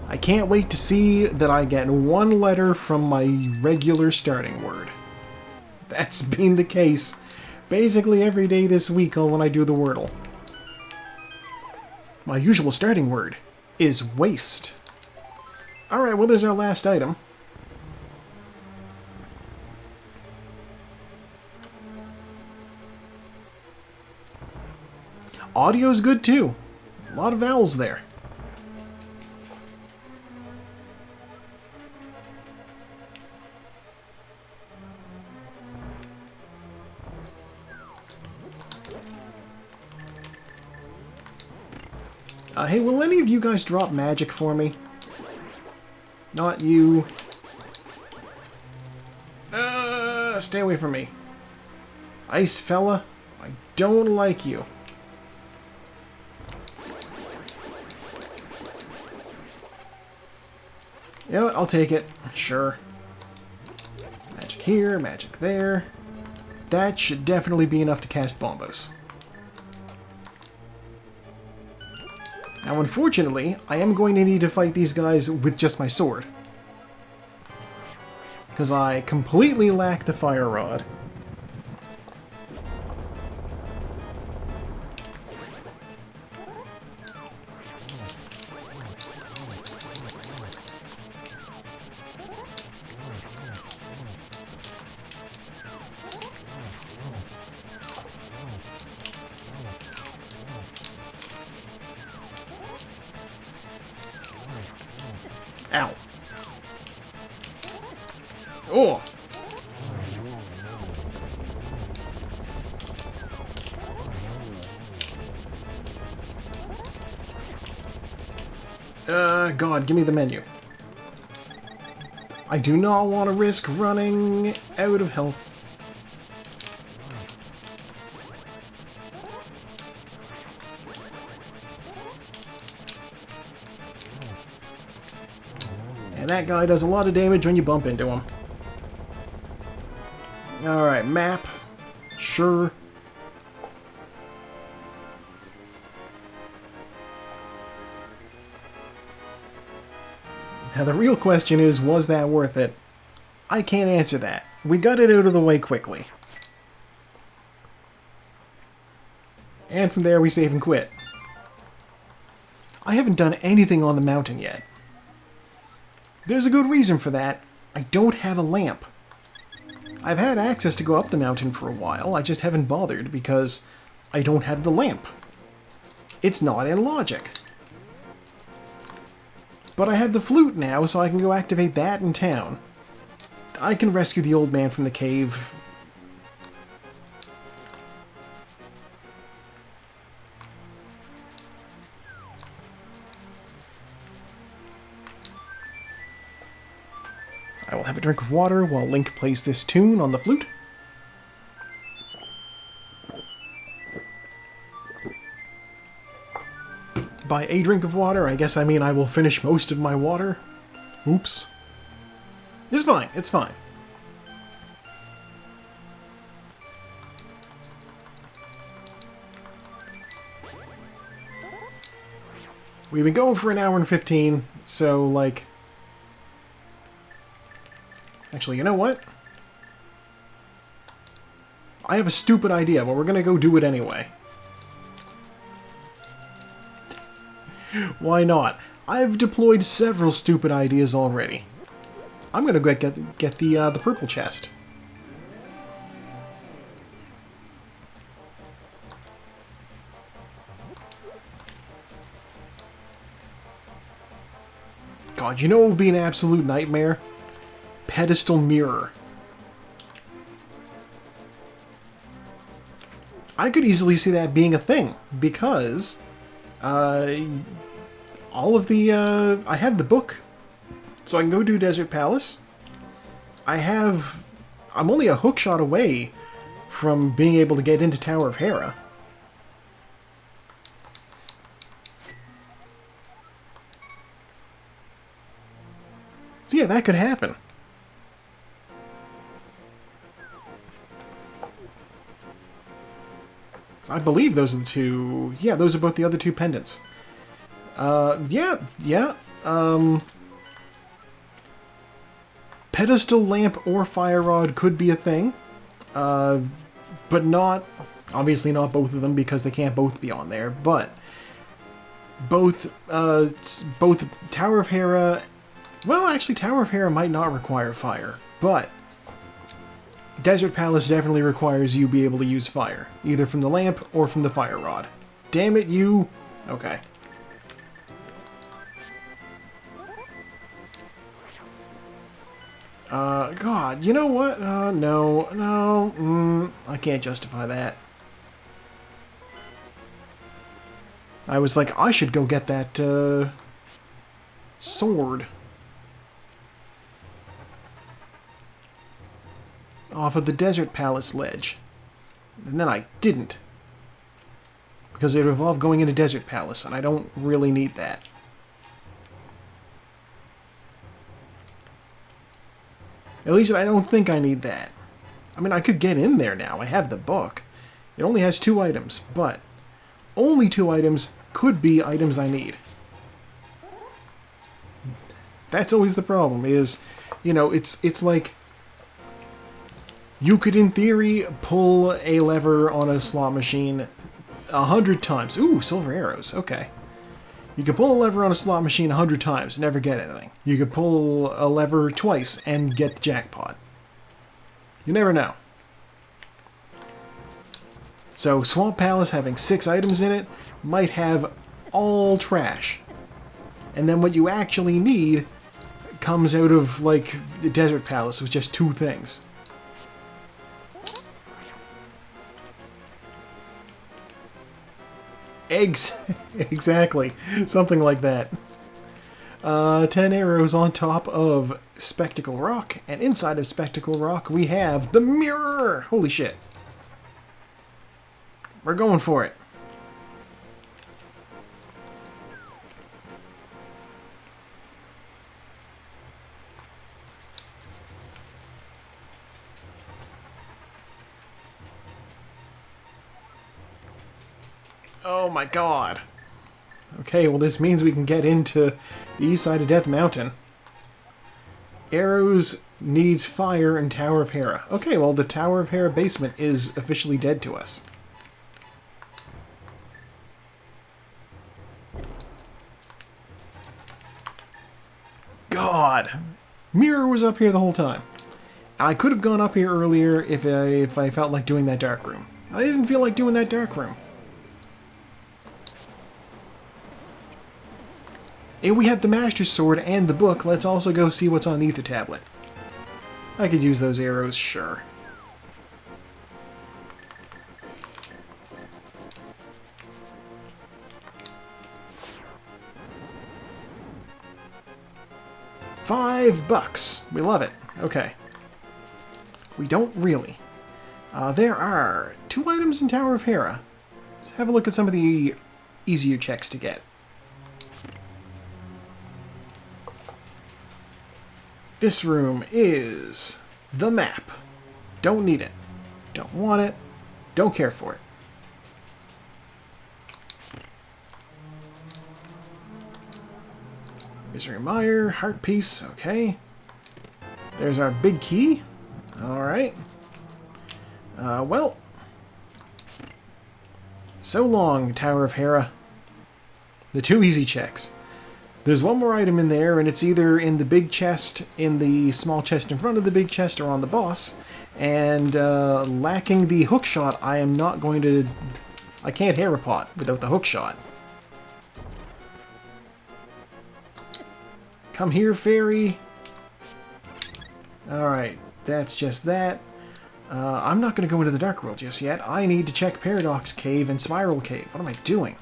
I can't wait to see that I get 1 letter from my regular starting word. That's been the case basically every day this week when I do the Wordle. My usual starting word is waste. Alright, well, there's our last item. Audio's good too. A lot of vowels there. Hey, will any of you guys drop magic for me? Not you. Stay away from me. Ice fella, I don't like you. You know what, I'll take it. Sure. Magic here, magic there. That should definitely be enough to cast Bombos. Now, unfortunately, I am going to need to fight these guys with just my sword. Because I completely lack the Fire Rod. Ow. Oh! God, give me the menu. I do not want to risk running out of health. And that guy does a lot of damage when you bump into him. Alright, map. Sure. Now the real question is, was that worth it? I can't answer that. We got it out of the way quickly. And from there we save and quit. I haven't done anything on the mountain yet. There's a good reason for that. I don't have a lamp. I've had access to go up the mountain for a while, I just haven't bothered because I don't have the lamp. It's not in logic. But I have the flute now, so I can go activate that in town. I can rescue the old man from the cave. I will have a drink of water while Link plays this tune on the flute. By a drink of water, I guess I mean I will finish most of my water. Oops. It's fine, it's fine. We've been going for an hour and 15, so, like... Actually, you know what? I have a stupid idea, but we're gonna go do it anyway. Why not? I've deployed several stupid ideas already. I'm gonna go get the purple chest. God, you know what would be an absolute nightmare? Pedestal mirror. I could easily see that being a thing, because all of the, I have the book, so I can go do Desert Palace. I'm only a hook shot away from being able to get into Tower of Hera. So yeah, that could happen. I believe those are the two... Yeah, those are both the other two pendants. Yeah. Pedestal lamp or fire rod could be a thing. But not... Obviously not both of them, because they can't both be on there, but... Both Tower of Hera... Well, actually, Tower of Hera might not require fire, but... Desert Palace definitely requires you be able to use fire, either from the lamp or from the fire rod. Damn it, you... Okay. God, you know what? No, I can't justify that. I was like, I should go get that sword off of the Desert Palace ledge. And then I didn't. Because it involved going into Desert Palace, and I don't really need that. At least I don't think I need that. I mean, I could get in there now. I have the book. It only has 2 items, but only 2 items could be items I need. That's always the problem, is, you know, it's like you could, in theory, pull a lever on a slot machine 100 times. Ooh, silver arrows. Okay. You could pull a lever on a slot machine 100 times, never get anything. You could pull a lever twice and get the jackpot. You never know. So, Swamp Palace having 6 items in it might have all trash. And then what you actually need comes out of, like, the Desert Palace with just 2 things. Eggs! Exactly. Something like that. 10 arrows on top of Spectacle Rock, and inside of Spectacle Rock we have the mirror! Holy shit. We're going for it. Oh my god. Okay, well this means we can get into the east side of Death Mountain. Arrows needs fire and Tower of Hera. Okay, well the Tower of Hera basement is officially dead to us. God! Mirror was up here the whole time. I could have gone up here earlier if I felt like doing that dark room. I didn't feel like doing that dark room. And we have the Master's Sword and the book. Let's also go see what's on the Ether Tablet. I could use those arrows, sure. $5. We love it. Okay. We don't really. There are 2 items in Tower of Hera. Let's have a look at some of the easier checks to get. This room is the map. Don't need it. Don't want it. Don't care for it. Misery Mire, Heart Piece, okay. There's our big key. Alright. Well. So long, Tower of Hera. The 2 easy checks. There's one more item in there, and it's either in the big chest, in the small chest in front of the big chest, or on the boss. And lacking the hook shot, I am not going to... I can't Hera pot without the hook shot. Come here, fairy. Alright, that's just that. I'm not going to go into the Dark World just yet. I need to check Paradox Cave and Spiral Cave. What am I doing?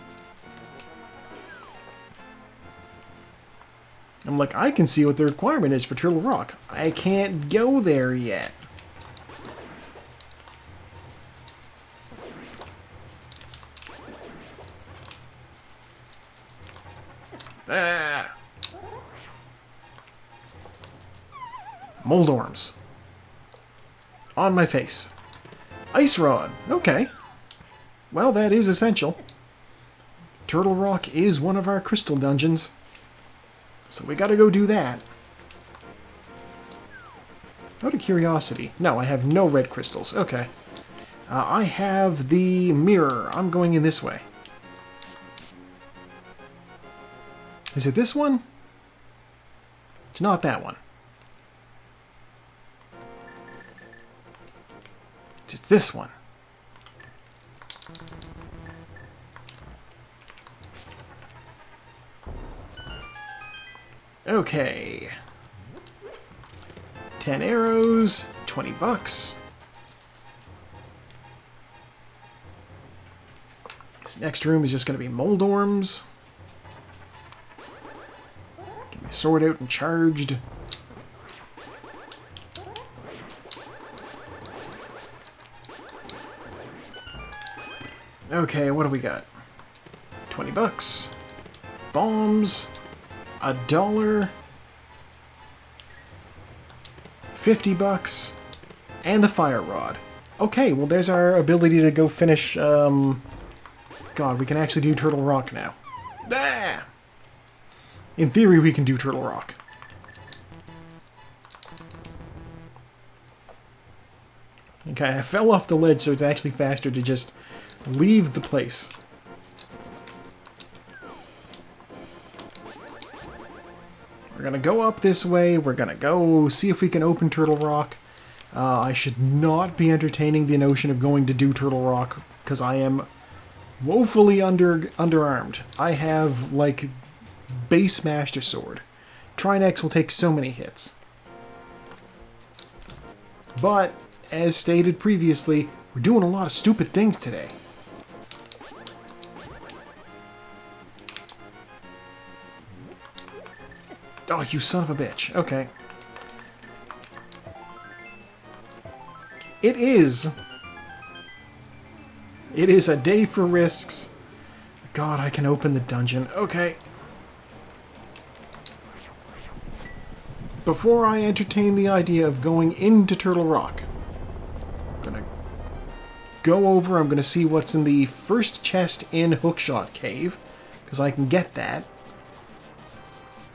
I'm like, I can see what the requirement is for Turtle Rock. I can't go there yet. Ah! Moldorms. On my face. Ice Rod. Okay. Well, that is essential. Turtle Rock is one of our crystal dungeons. So we gotta go do that. Out of curiosity. No, I have no red crystals. Okay. I have the mirror. I'm going in this way. Is it this one? It's not that one. It's this one. Okay. 10 arrows, $20. This next room is just going to be Moldorms. Get my sword out and charged. Okay, what do we got? 20 bucks. Bombs. $1. 50 bucks. And the fire rod. Okay, well there's our ability to go finish, God, we can actually do Turtle Rock now. Ah! In theory, we can do Turtle Rock. Okay, I fell off the ledge, so it's actually faster to just leave the place. We're gonna go up this way. We're gonna go see if we can open Turtle Rock. I should not be entertaining the notion of going to do Turtle Rock, because I am woefully underarmed. I have, like, base Master Sword. Trinex will take so many hits. But, as stated previously, we're doing a lot of stupid things today. Oh, you son of a bitch. Okay. It is a day for risks. God, I can open the dungeon. Okay. Before I entertain the idea of going into Turtle Rock, I'm gonna go over, I'm gonna see what's in the first chest in Hookshot Cave, because I can get that.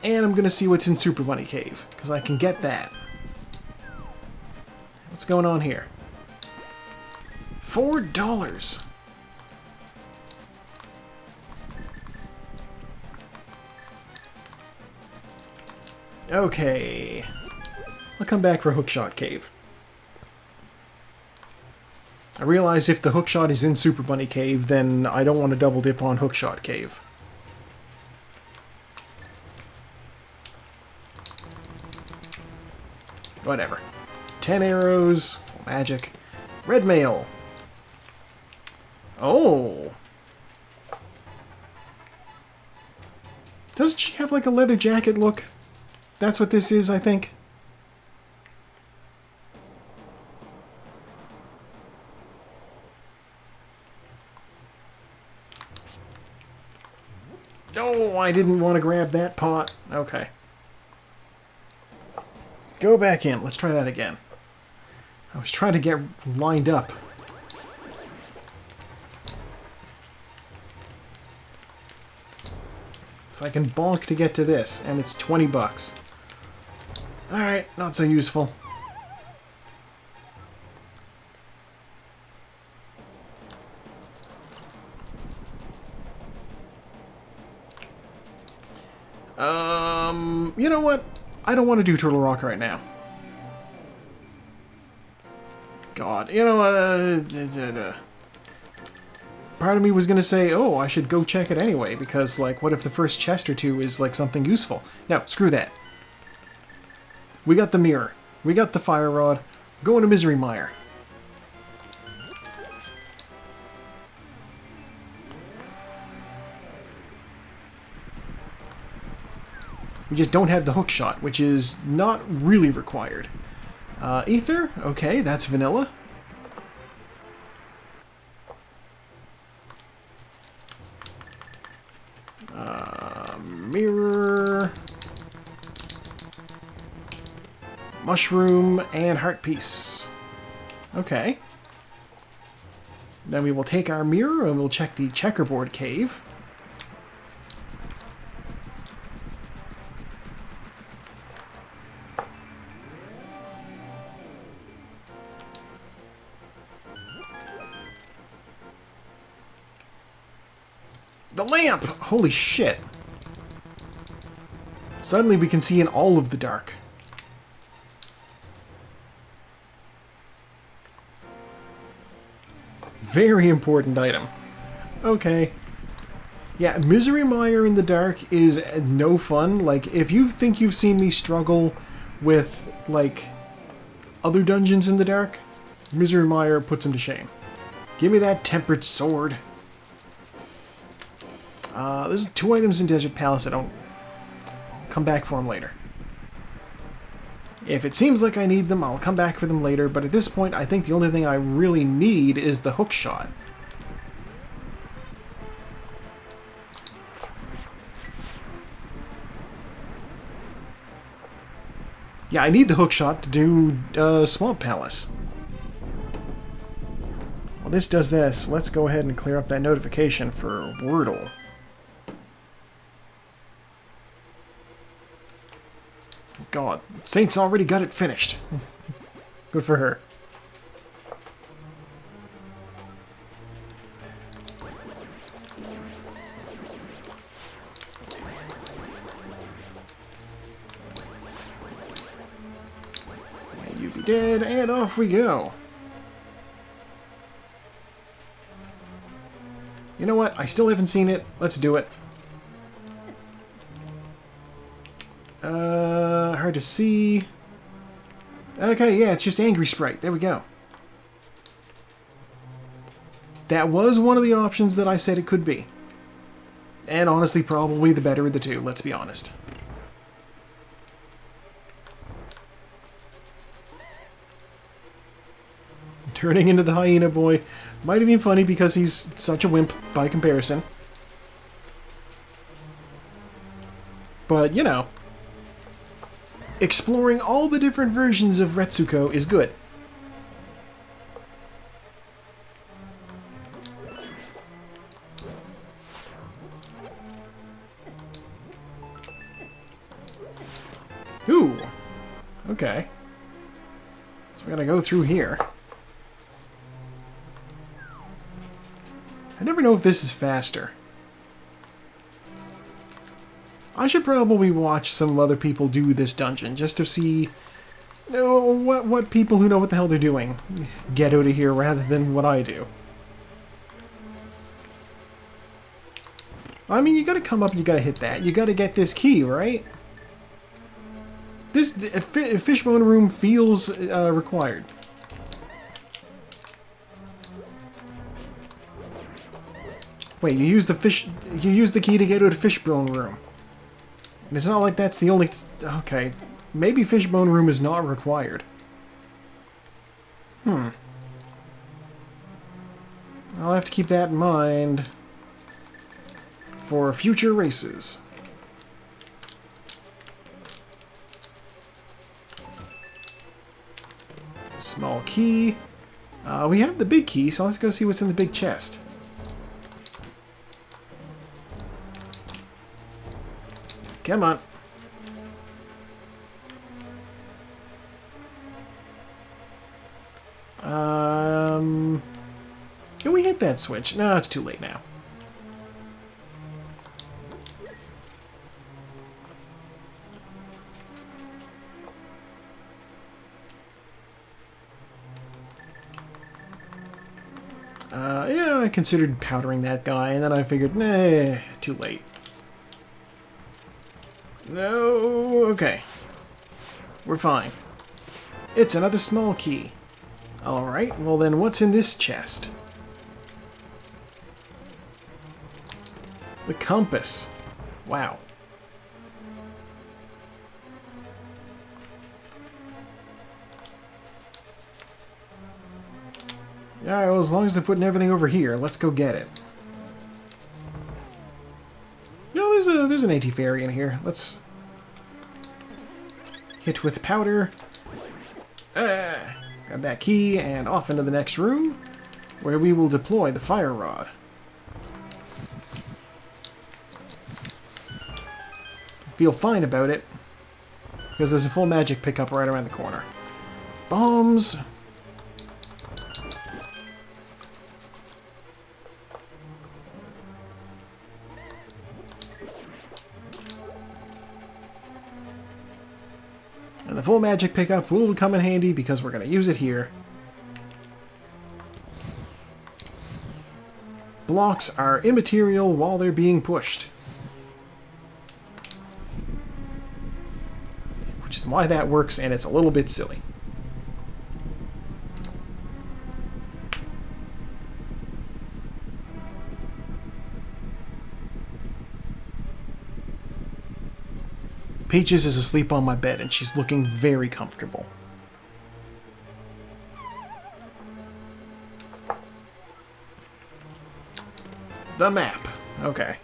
And I'm gonna see what's in Super Bunny Cave, because I can get that. What's going on here? $4. Okay. I'll come back for Hookshot Cave. I realize if the Hookshot is in Super Bunny Cave, then I don't want to double dip on Hookshot Cave. Whatever. 10 arrows, full magic. Red mail. Oh. Doesn't she have like a leather jacket look? That's what this is, I think. Oh, I didn't want to grab that pot. Okay. Go back in. Let's try that again. I was trying to get lined up. So I can bonk to get to this, and it's 20 bucks. Alright, not so useful. You know what? I don't want to do Turtle Rock right now. God, you know what? Part of me was going to say, oh, I should go check it anyway, because, like, what if the first chest or two is, like, something useful? No, screw that. We got the mirror. We got the fire rod. We're going to Misery Mire. We just don't have the hook shot, which is not really required. Ether? Okay, that's vanilla. Mirror. Mushroom and heart piece. Okay. Then we will take our mirror and we'll check the checkerboard cave. The lamp! Holy shit. Suddenly we can see in all of the dark. Very important item. Okay. Yeah, Misery Mire in the dark is no fun. Like, if you think you've seen me struggle with, like, other dungeons in the dark, Misery Mire puts him to shame. Give me that tempered sword. There's 2 items in Desert Palace. I don't come back for them later. If it seems like I need them, I'll come back for them later, but at this point, I think the only thing I really need is the hook shot. Yeah, I need the hook shot to do Swamp Palace. Well, this does this. Let's go ahead and clear up that notification for Wordle. God, Saint's already got it finished. Good for her. And you be dead, and off we go. You know what? I still haven't seen it. Let's do it. Hard to see. Okay, yeah, it's just Angry Sprite. There we go. That was one of the options that I said it could be. And honestly, probably the better of the two, let's be honest. Turning into the hyena boy might have been funny because he's such a wimp by comparison. But, you know, exploring all the different versions of Retsuko is good. Ooh. Okay. So we gotta go through here. I never know if this is faster. I should probably watch some other people do this dungeon, just to see, you know, what people who know what the hell they're doing get out of here rather than what I do. I mean, you gotta come up and you gotta hit that. You gotta get this key, right? This fishbone room feels required. Wait, you use the key to get to the fishbone room. And it's not like that's the only... Okay, maybe fishbone room is not required. I'll have to keep that in mind for future races. Small key. We have the big key, so let's go see what's in the big chest. Come on. Can we hit that switch? No, it's too late now. Yeah, I considered powdering that guy, and then I figured, nah, too late. No, okay. We're fine. It's another small key. Alright, well then what's in this chest? The compass. Wow. Alright, well as long as they're putting everything over here, let's go get it. No, there's an anti-fairy in here. Let's hit with powder. Grab that key and off into the next room, where we will deploy the fire rod. Feel fine about it, because there's a full magic pickup right around the corner. Bombs. And the full magic pickup will come in handy because we're going to use it here. Blocks are immaterial while they're being pushed. Which is why that works, and it's a little bit silly. Peaches is asleep on my bed, and she's looking very comfortable. The map. Okay.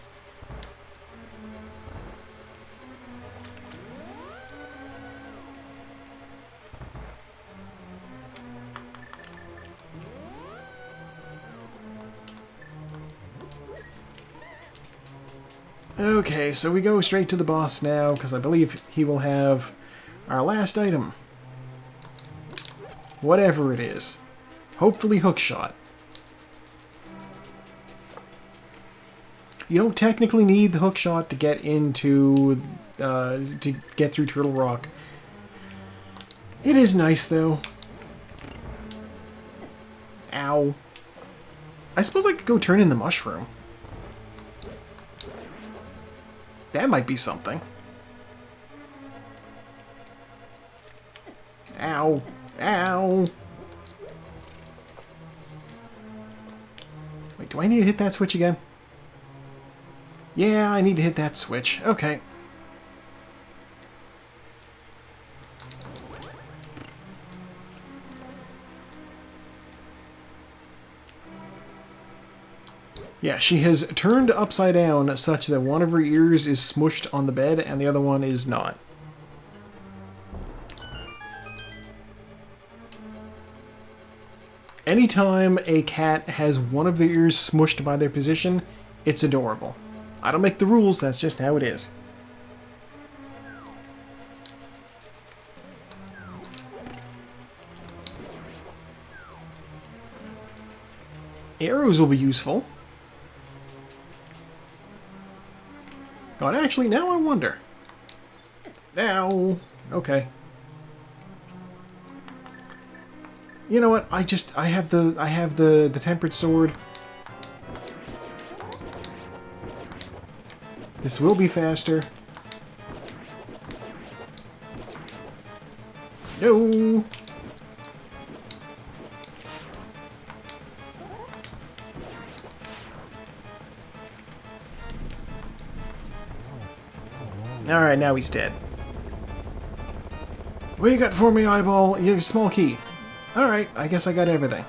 Okay, so we go straight to the boss now, because I believe he will have our last item. Whatever it is. Hopefully hookshot. You don't technically need the hookshot to get into, to get through Turtle Rock. It is nice, though. Ow. I suppose I could go turn in the mushroom. That might be something. Ow. Ow. Wait, do I need to hit that switch again? Yeah, I need to hit that switch. Okay. Yeah, she has turned upside down such that one of her ears is smushed on the bed and the other one is not. Anytime a cat has one of their ears smushed by their position, it's adorable. I don't make the rules, that's just how it is. Arrows will be useful. God, actually, now I wonder. Now, okay. You know what? I have the tempered sword. This will be faster. No. Alright, now he's dead. What you got for me, eyeball? Your small key. Alright, I guess I got everything.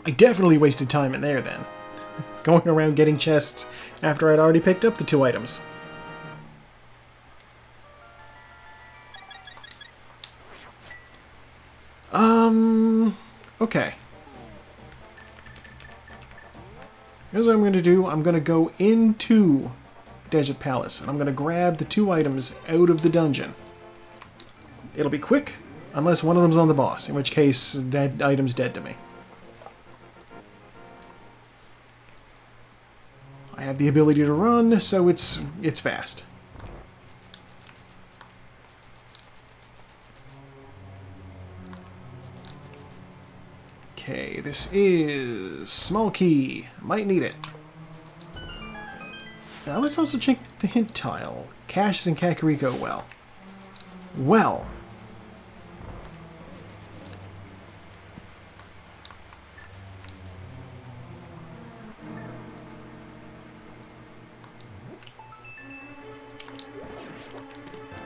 I definitely wasted time in there then. Going around getting chests after I'd already picked up the 2 items. Okay. Here's what I'm going to do. I'm going to go into Desert Palace, and I'm going to grab the 2 items out of the dungeon. It'll be quick, unless one of them's on the boss, in which case that item's dead to me. I have the ability to run, so it's fast. Okay, this is small key. Might need it. Now let's also check the hint tile. Caches in Kakariko well. Well.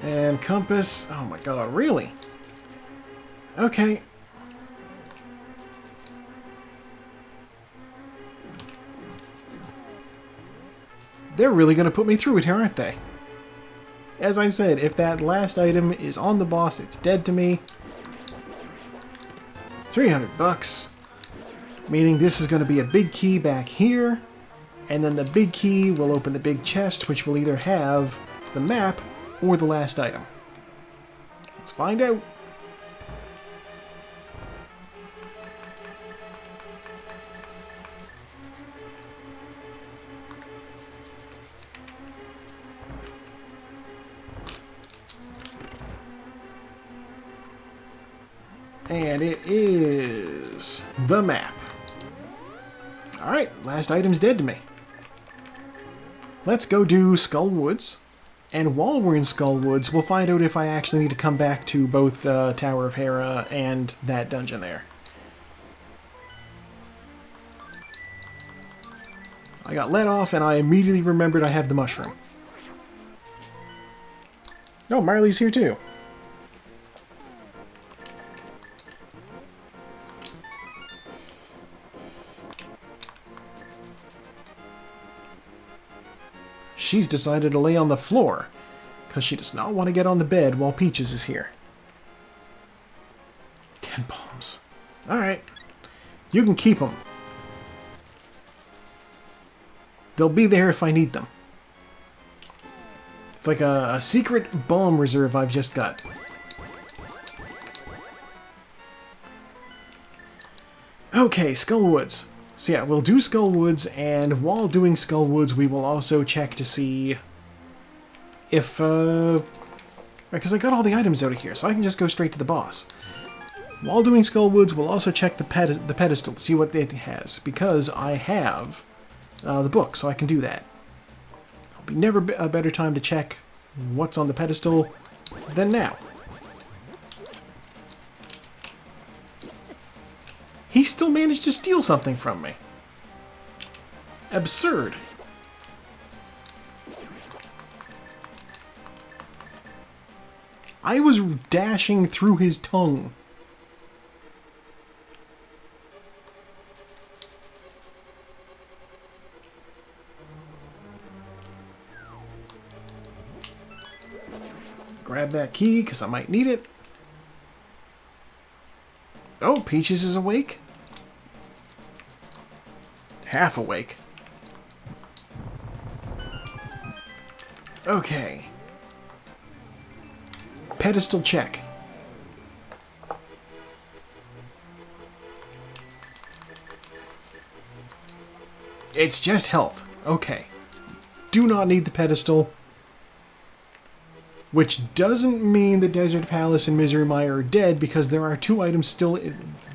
And compass. Oh my god, really? Okay. They're really going to put me through it here, aren't they? As I said, if that last item is on the boss, it's dead to me. 300 bucks. Meaning this is going to be a big key back here. And then the big key will open the big chest, which will either have the map or the last item. Let's find out. And it is the map. Alright, last item's dead to me. Let's go do Skull Woods. And while we're in Skull Woods, we'll find out if I actually need to come back to both Tower of Hera and that dungeon there. I got let off and I immediately remembered I have the mushroom. Oh, Marley's here too. She's decided to lay on the floor, because she does not want to get on the bed while Peaches is here. 10 bombs. Alright. You can keep them. They'll be there if I need them. It's like a secret bomb reserve I've just got. Okay, Skullwoods. So yeah, we'll do Skullwoods, and while doing Skullwoods, we will also check to see if, because I got all the items out of here, so I can just go straight to the boss. While doing Skullwoods, we'll also check the pedestal to see what it has, because I have the book, so I can do that. There'll be never a better time to check what's on the pedestal than now. He still managed to steal something from me. Absurd. I was dashing through his tongue. Grab that key, because I might need it. Oh, Peaches is awake? Half awake. Okay. Pedestal check. It's just health. Okay. Do not need the pedestal. Which doesn't mean the Desert Palace and Misery Mire are dead, because there are 2 items still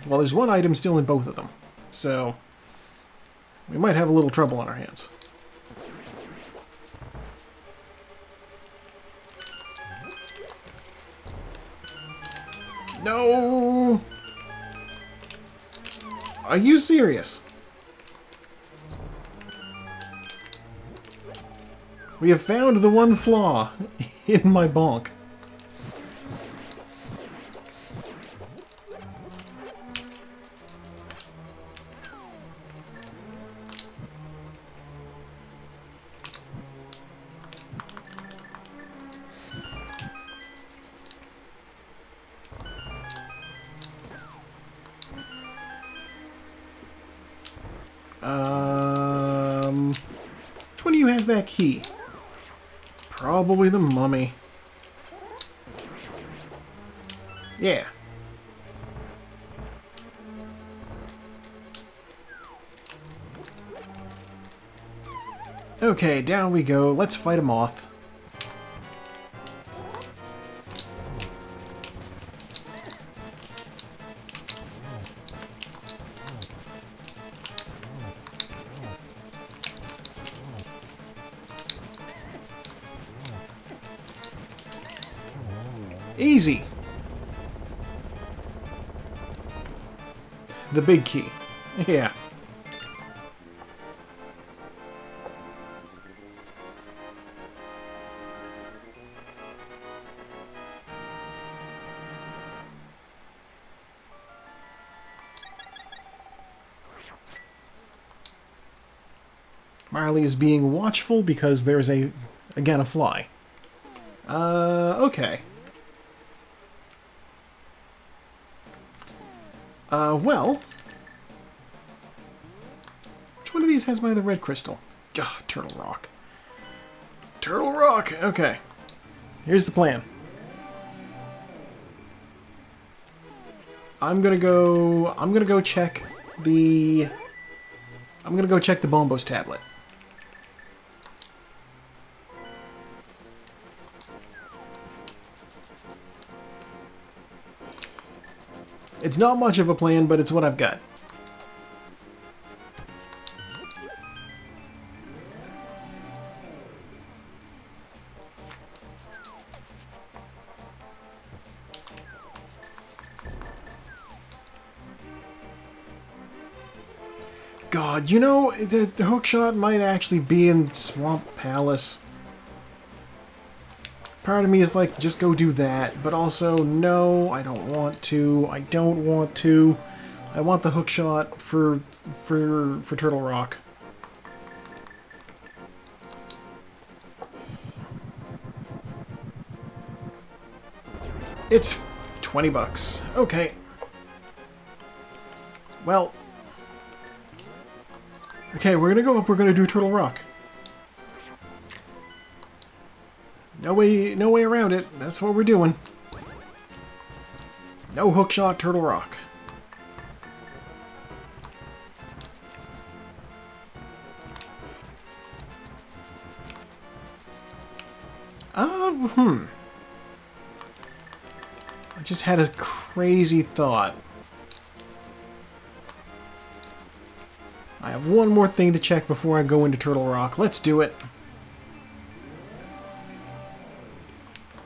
well, there's 1 item still in both of them. So we might have a little trouble on our hands. No! Are you serious? We have found the one flaw in my bonk. Which one of you has that key? Probably the mummy. Yeah. Okay, down we go. Let's fight a moth. Easy. The big key. Yeah. Marley is being watchful because there's again a fly. Okay. Well... Which one of these has my other red crystal? Ugh, Turtle Rock. Turtle Rock! Okay. Here's the plan. I'm gonna go check the Bombos tablet. It's not much of a plan, but it's what I've got. God, you know, the hookshot might actually be in Swamp Palace. Part of me is like, just go do that. But also, no, I don't want to. I don't want to. I want the hook shot for Turtle Rock. It's 20 bucks. Okay. Well. Okay, we're gonna go up. We're gonna do Turtle Rock. No way around it. That's what we're doing. No hookshot, Turtle Rock. I just had a crazy thought. I have one more thing to check before I go into Turtle Rock. Let's do it.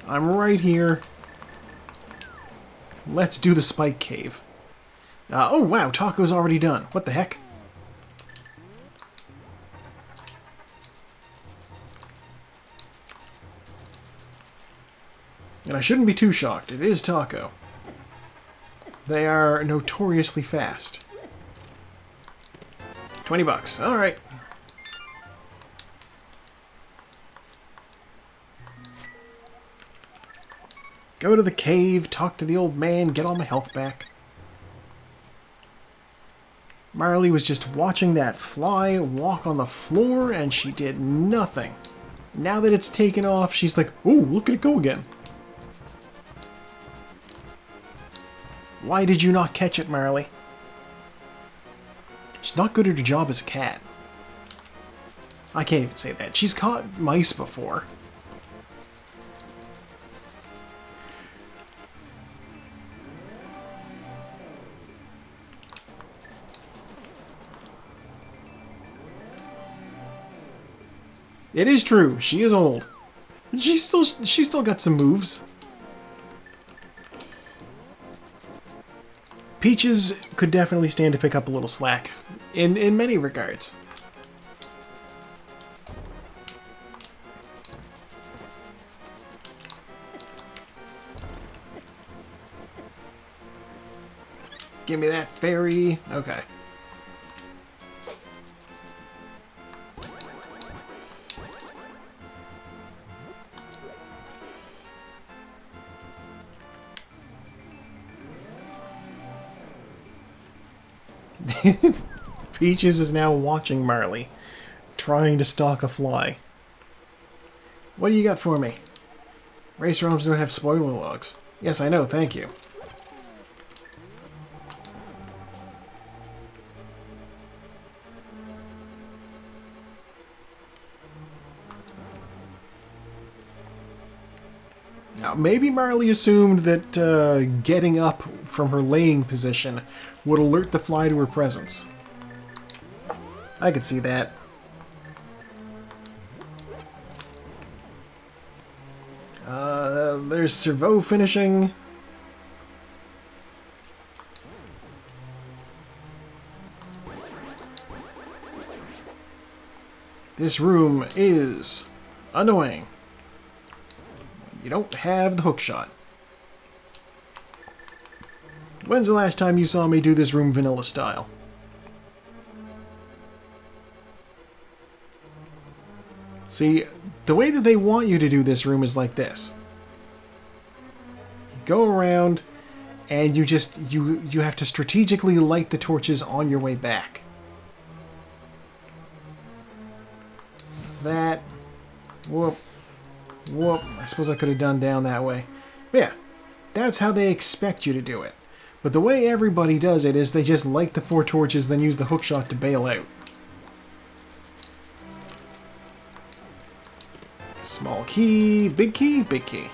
I'm right here. Let's do the Spike Cave. Oh wow, Taco's already done. What the heck? And I shouldn't be too shocked. It is Taco. They are notoriously fast. 20 bucks. All right. Go to the cave, talk to the old man, get all my health back. Marley was just watching that fly walk on the floor, and she did nothing. Now that it's taken off, she's like, "Ooh, look at it go again." Why did you not catch it, Marley? She's not good at her job as a cat. I can't even say that. She's caught mice before. It is true. She is old. She's still got some moves. Peaches could definitely stand to pick up a little slack in many regards. Give me that fairy. Okay. Peaches is now watching Marley, trying to stalk a fly. What do you got for me? Race ROMs don't have spoiler logs. Yes, I know, thank you. Now, maybe Marley assumed that getting up from her laying position would alert the fly to her presence. I could see that. There's Servo finishing. This room is annoying. You don't have the hook shot. When's the last time you saw me do this room vanilla style? See, the way that they want you to do this room is like this. You go around and you have to strategically light the torches on your way back. That. Whoop. Whoop. I suppose I could have done down that way. But yeah, that's how they expect you to do it. But the way everybody does it is they just light the 4 torches, then use the hookshot to bail out. Small key, big key, big key.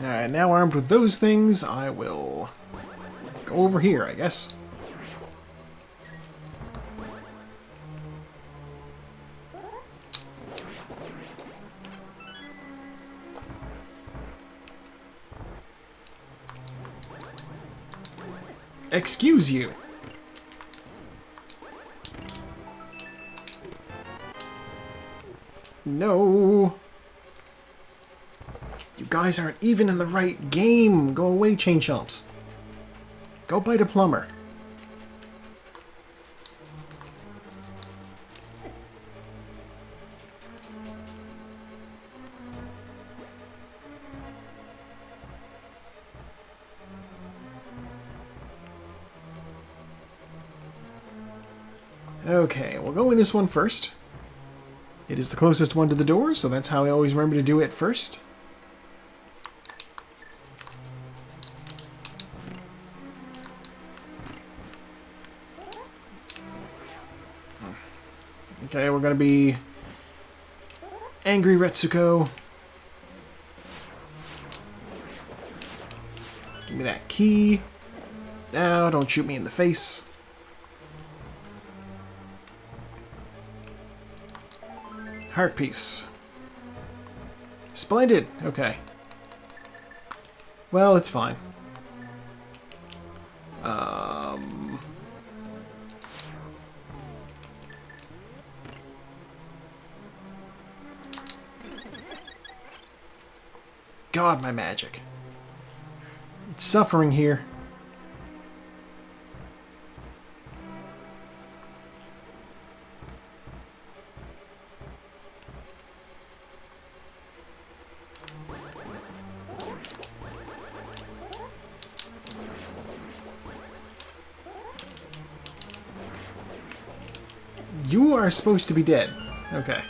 Alright, now armed with those things, I will go over here, I guess. Excuse you. No. You guys aren't even in the right game. Go away, chain chomps. Go bite a plumber. Okay, we'll go in this one first. It is the closest one to the door, so that's how I always remember to do it first. Okay, we're gonna be Angry Retsuko. Give me that key. Now, don't shoot me in the face. Heart piece. Splendid. Okay. Well, it's fine. God, my magic. It's suffering here. You are supposed to be dead. Okay.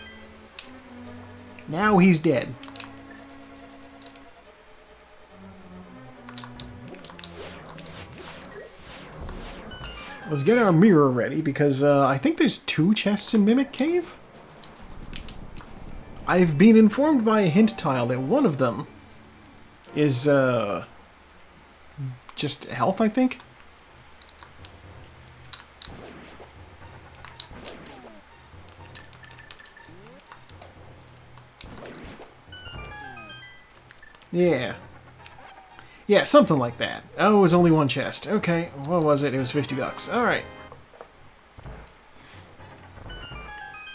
Now he's dead. Let's get our mirror ready, because I think there's 2 chests in Mimic Cave? I've been informed by a hint tile that one of them is, just health, I think? Yeah. Yeah, something like that. Oh, it was only 1 chest. Okay, what was it? It was 50 bucks. Alright.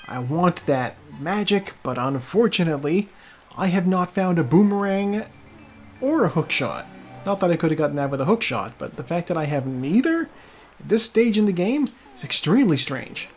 I want that magic, but unfortunately, I have not found a boomerang or a hookshot. Not that I could have gotten that with a hookshot, but the fact that I have neither at this stage in the game is extremely strange.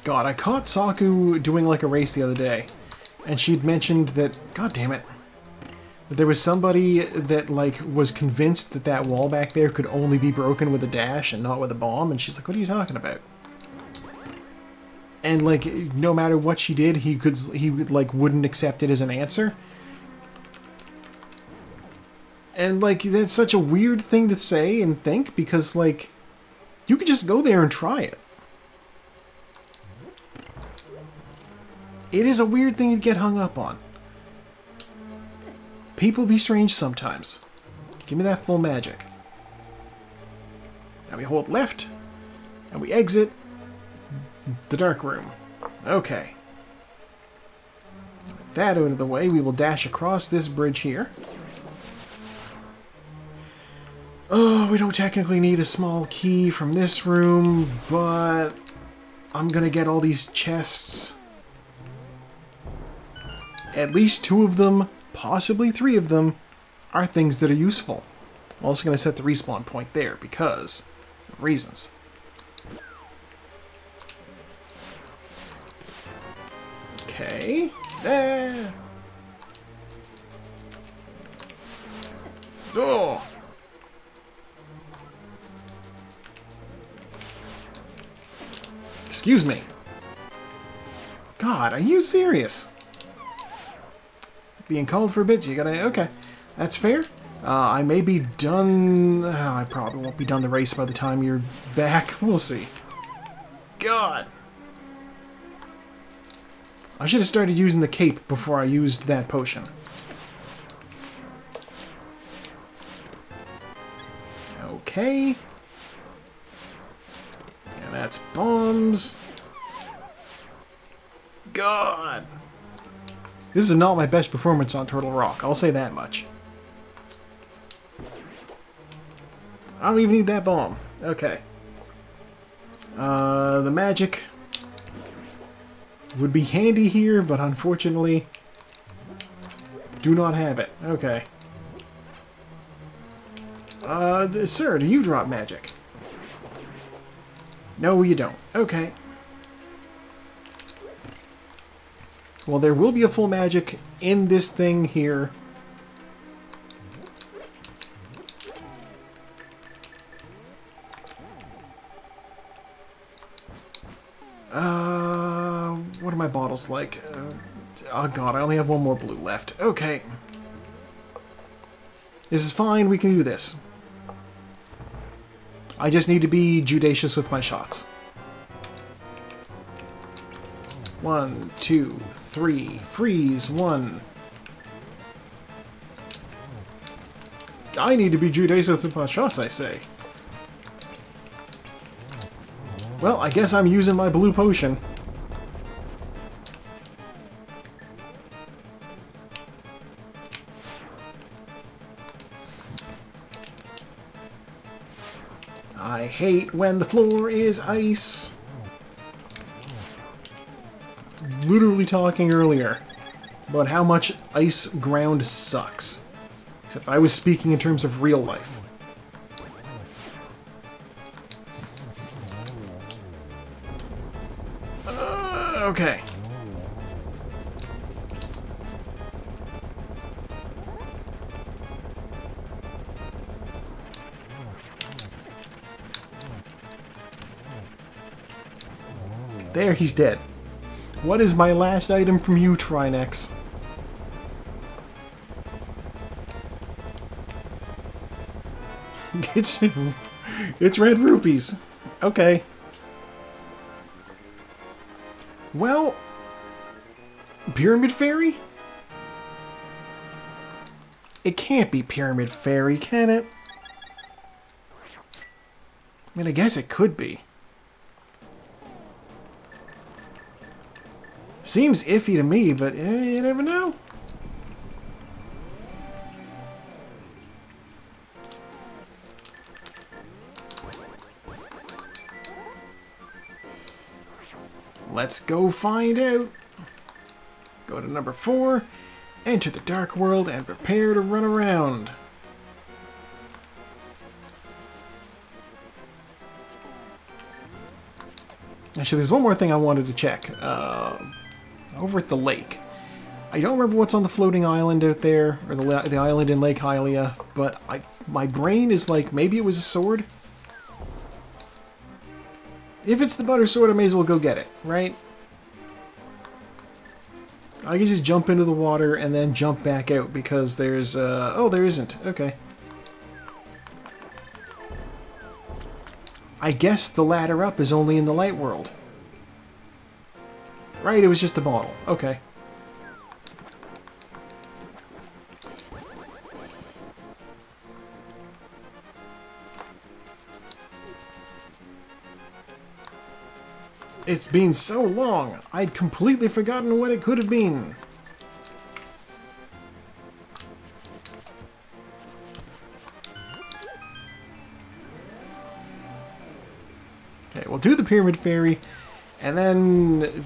God, I caught Saku doing like a race the other day, and she'd mentioned that, god damn it, that there was somebody that like was convinced that that wall back there could only be broken with a dash and not with a bomb, and she's like, what are you talking about? And like, no matter what she did, he like wouldn't accept it as an answer. And like, that's such a weird thing to say and think, because like, you could just go there and try it. It is a weird thing to get hung up on. People be strange sometimes. Give me that full magic. Now we hold left, and we exit the dark room. Okay. With that out of the way, we will dash across this bridge here. Oh, we don't technically need a small key from this room, but I'm gonna get all these chests. At least 2 of them, possibly 3 of them, are things that are useful. I'm also going to set the respawn point there because of reasons. Okay. Ah. Oh! Excuse me. God, are you serious? Being called for a bit, so you gotta... Okay, that's fair. I may be done... I probably won't be done the race by the time you're back. We'll see. God! I should have started using the cape before I used that potion. Okay. And that's bombs. God. This is not my best performance on Turtle Rock, I'll say that much. I don't even need that bomb. Okay. The magic would be handy here, but unfortunately, do not have it. Okay. Sir, do you drop magic? No, you don't. Okay. Well, there will be a full magic in this thing here. What are my bottles like? Oh god, I only have one more blue left. Okay. This is fine, we can do this. I just need to be judicious with my shots. 1, 2, 3, freeze, 1. I need to be judicious with my shots, I say. Well, I guess I'm using my blue potion. I hate when the floor is ice. Literally talking earlier about how much ice ground sucks. Except I was speaking in terms of real life. Okay. There, he's dead. What is my last item from you, Trinex? It's red rupees. Okay. Well, Pyramid Fairy? It can't be Pyramid Fairy, can it? I mean, I guess it could be. Seems iffy to me, but you never know. Let's go find out. Go to number 4, enter the Dark World, and prepare to run around. Actually, there's one more thing I wanted to check. Over at the lake. I don't remember what's on the floating island out there, or the island in Lake Hylia, but my brain is like, maybe it was a sword? If it's the butter sword, I may as well go get it, right? I can just jump into the water and then jump back out because there's, oh, there isn't. Okay. I guess the ladder up is only in the light world. Right, it was just a bottle. Okay. It's been so long, I'd completely forgotten what it could have been. Okay, we'll do the Pyramid Fairy, and then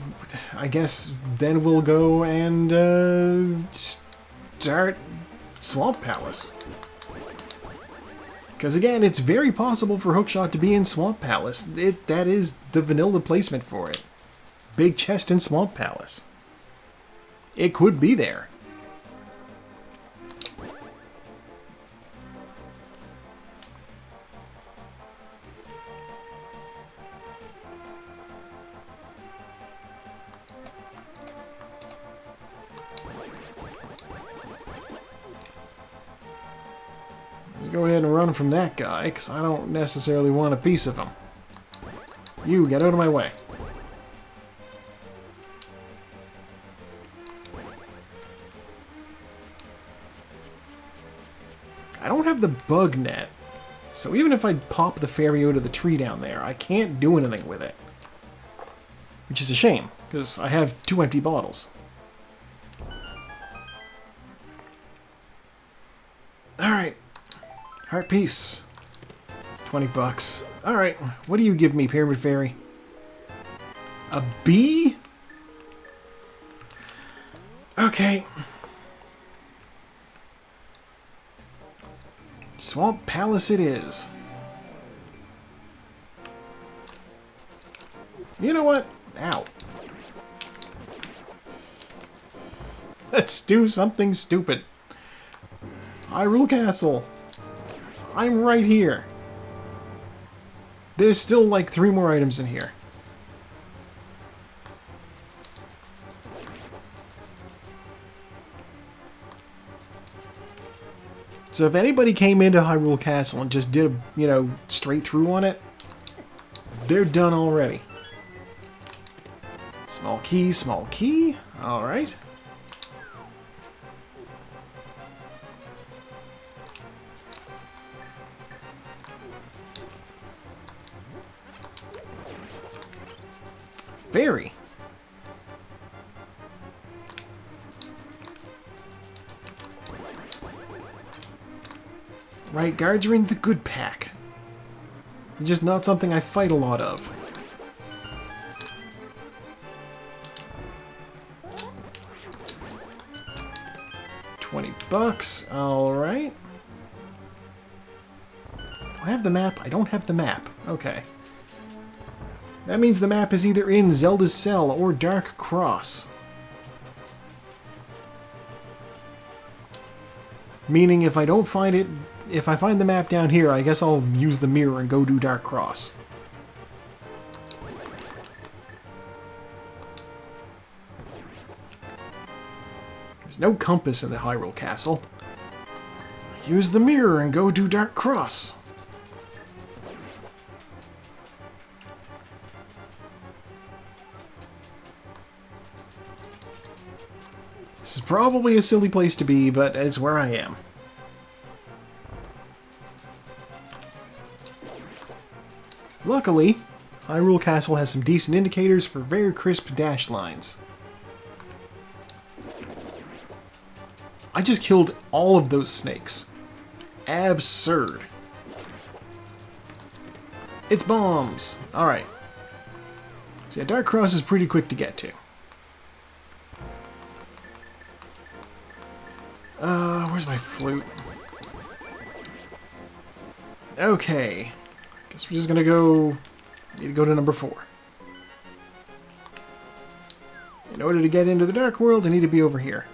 I guess then we'll go and start Swamp Palace. Because again, it's very possible for Hookshot to be in Swamp Palace. That is the vanilla placement for it. Big chest in Swamp Palace. It could be there. Let's go ahead and run from that guy, because I don't necessarily want a piece of him. You, get out of my way. I don't have the bug net, So even if I pop the fairy out of the tree down there, I can't do anything with it. Which is a shame, because I have 2 empty bottles. Alright. Heart piece. 20 bucks. Alright, what do you give me, Pyramid Fairy? A B? Okay. Swamp Palace it is. You know what? Ow. Let's do something stupid. Hyrule Castle. I'm right here. There's still like 3 more items in here. So if anybody came into Hyrule Castle and just did, you know, straight through on it, they're done already. Small key, small key. Alright. Fairy. Right, guards are in the good pack. Just not something I fight a lot of. $20. Alright. Do I have the map? I don't have the map. Okay. That means the map is either in Zelda's Cell or Dark Cross. Meaning if I don't find it, if I find the map down here, I guess I'll use the mirror and go do Dark Cross. There's no compass in the Hyrule Castle. Use the mirror and go do Dark Cross. This is probably a silly place to be, but it's where I am. Luckily, Hyrule Castle has some decent indicators for very crisp dash lines. I just killed all of those snakes. Absurd. It's bombs! Alright. So yeah, Dark Cross is pretty quick to get to. Where's my flute? Okay. Guess we're just gonna go... Need to go to number 4. In order to get into the Dark World, I need to be over here.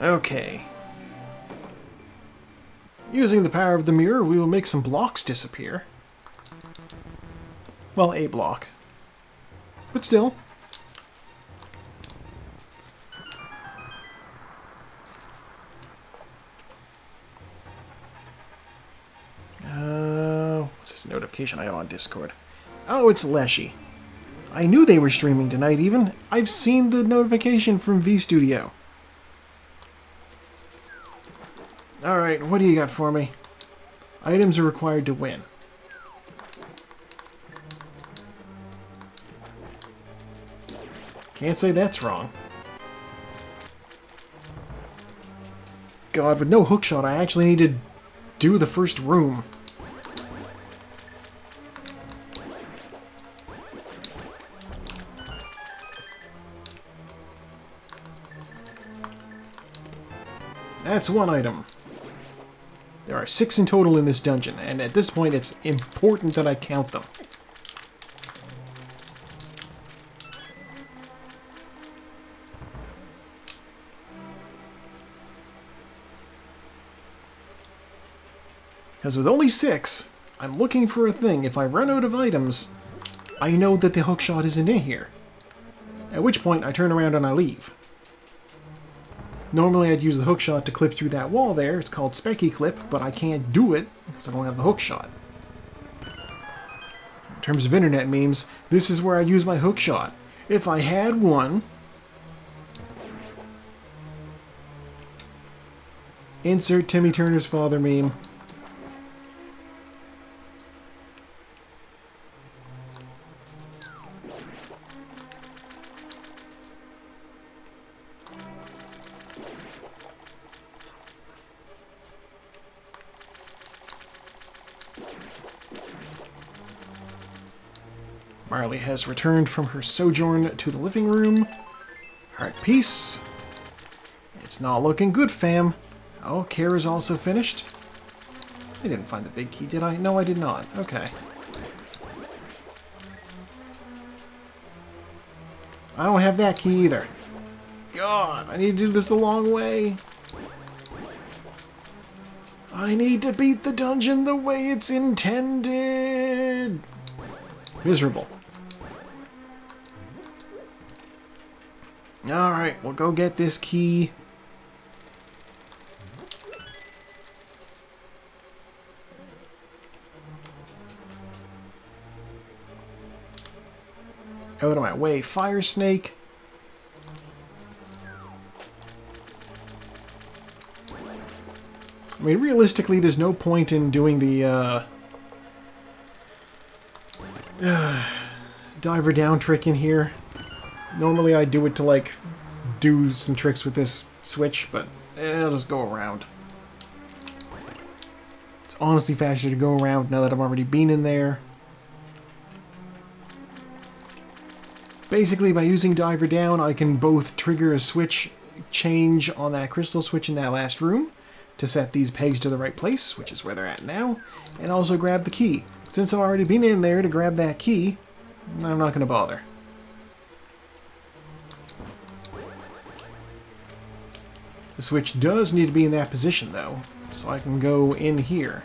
Okay. Using the power of the mirror, we will make some blocks disappear. Well, a block. But still. What's this notification I have on Discord? Oh, it's Leshy. I knew they were streaming tonight even. I've seen the notification from VStudio. Alright, what do you got for me? Items are required to win. Can't say that's wrong. God, with no hookshot, I actually need to do the first room. That's one item. There are 6 in total in this dungeon, and at this point it's important that I count them. Because with only 6, I'm looking for a thing. If I run out of items, I know that the hookshot isn't in here. At which point, I turn around and I leave. Normally, I'd use the hookshot to clip through that wall there. It's called Specky Clip, but I can't do it because I don't have the hookshot. In terms of internet memes, this is where I'd use my hookshot. If I had one... Insert Timmy Turner's father meme. Marley has returned from her sojourn to the living room. Heart peace. It's not looking good, fam. Oh, Kara's also finished. I didn't find the big key, did I? No, I did not. Okay. I don't have that key either. God, I need to do this the long way. I need to beat the dungeon the way it's intended. Miserable. Alright, we'll go get this key. Out of my way, Fire Snake. I mean, realistically, there's no point in doing the diver down trick in here. Normally I do it to, like, do some tricks with this switch, but I'll just go around. It's honestly faster to go around now that I've already been in there. Basically, by using diver down, I can both trigger a switch change on that crystal switch in that last room to set these pegs to the right place, which is where they're at now, and also grab the key. Since I've already been in there to grab that key, I'm not going to bother. The switch does need to be in that position, though, so I can go in here.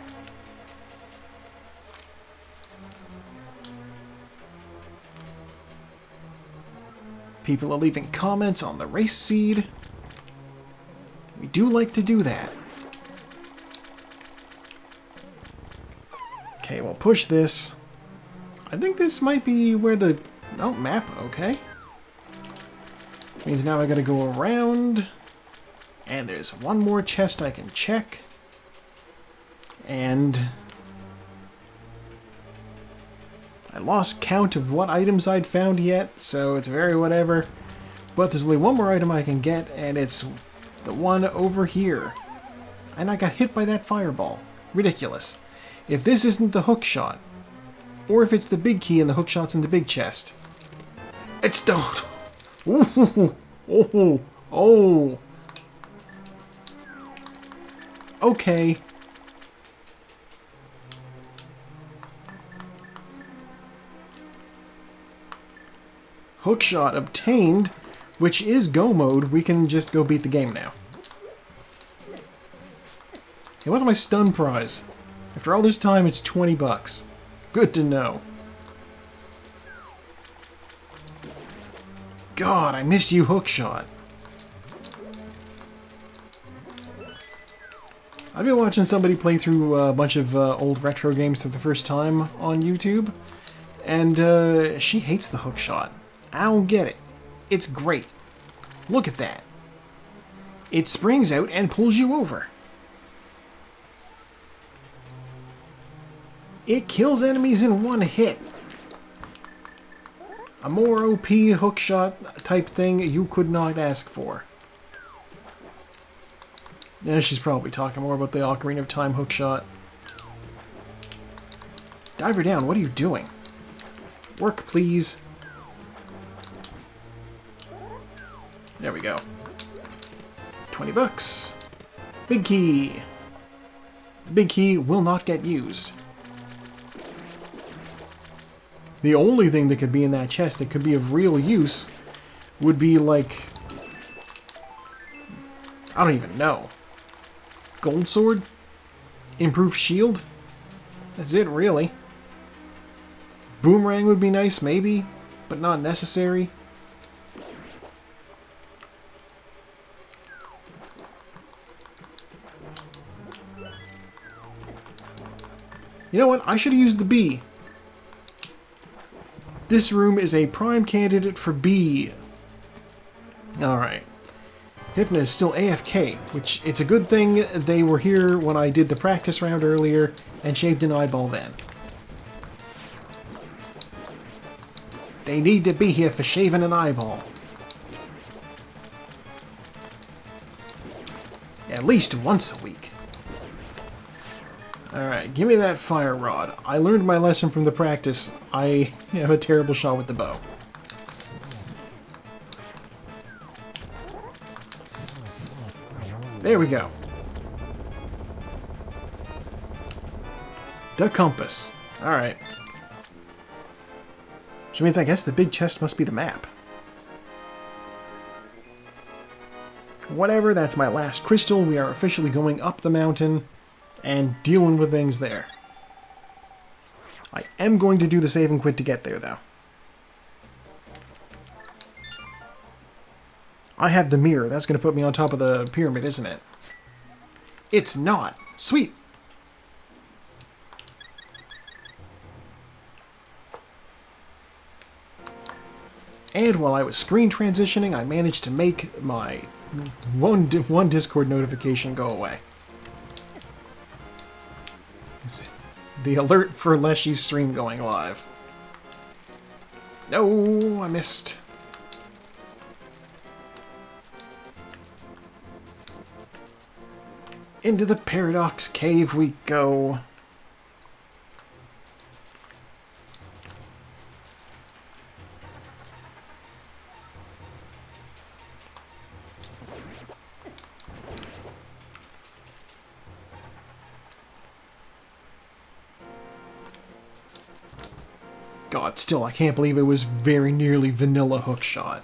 People are leaving comments on the race seed. We do like to do that. Okay, we'll push this. I think this might be where the... Oh, map, okay. Means now I gotta go around. And there's one more chest I can check. And... I lost count of what items I'd found yet, so it's very whatever. But there's only one more item I can get, and it's the one over here. And I got hit by that fireball. Ridiculous. If this isn't the hook shot, or if it's the big key and the hook shot's in the big chest. It's the... Ooh, oh, oh. Okay. Hookshot obtained, which is go mode. We can just go beat the game now. Hey, what's my stun prize? After all this time, it's 20 bucks. Good to know. God, I missed you, Hookshot. I've been watching somebody play through a bunch of old retro games for the first time on YouTube, and she hates the hookshot. I don't get it. It's great. Look at that. It springs out and pulls you over. It kills enemies in one hit. A more OP hookshot type thing you could not ask for. Yeah, she's probably talking more about the Ocarina of Time hookshot. Diver down, what are you doing? Work, please. There we go. 20 bucks. Big key. The big key will not get used. The only thing that could be in that chest that could be of real use would be like... I don't even know. Gold sword? Improved shield? That's it, really. Boomerang would be nice, maybe, but not necessary. You know what? I should have used the B. This room is a prime candidate for B. Alright. Hypna is still AFK, which it's a good thing they were here when I did the practice round earlier and shaved an eyeball then. They need to be here for shaving an eyeball. At least once a week. Alright, give me that fire rod. I learned my lesson from the practice. I have a terrible shot with the bow. There we go. The compass. Alright. Which means I guess the big chest must be the map. Whatever, that's my last crystal. We are officially going up the mountain and dealing with things there. I am going to do the save and quit to get there, though. I have the mirror. That's going to put me on top of the pyramid, isn't it? It's not. Sweet. And while I was screen transitioning, I managed to make my one Discord notification go away. The alert for Leshy's stream going live. No, I missed. Into the Paradox Cave we go. God, still, I can't believe it was very nearly vanilla hookshot.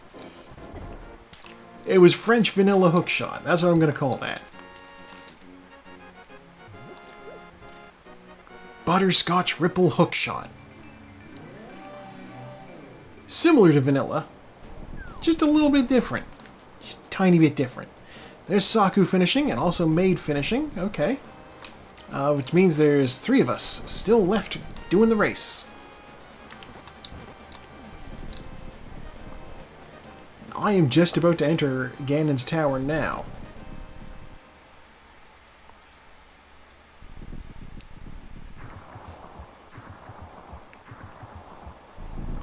It was French vanilla hookshot. That's what I'm going to call that. Butterscotch ripple hookshot. Similar to vanilla, just a little bit different. Just a tiny bit different. There's Saku finishing and also Maid finishing. Okay. Which means there's 3 of us still left doing the race. I am just about to enter Ganon's Tower now.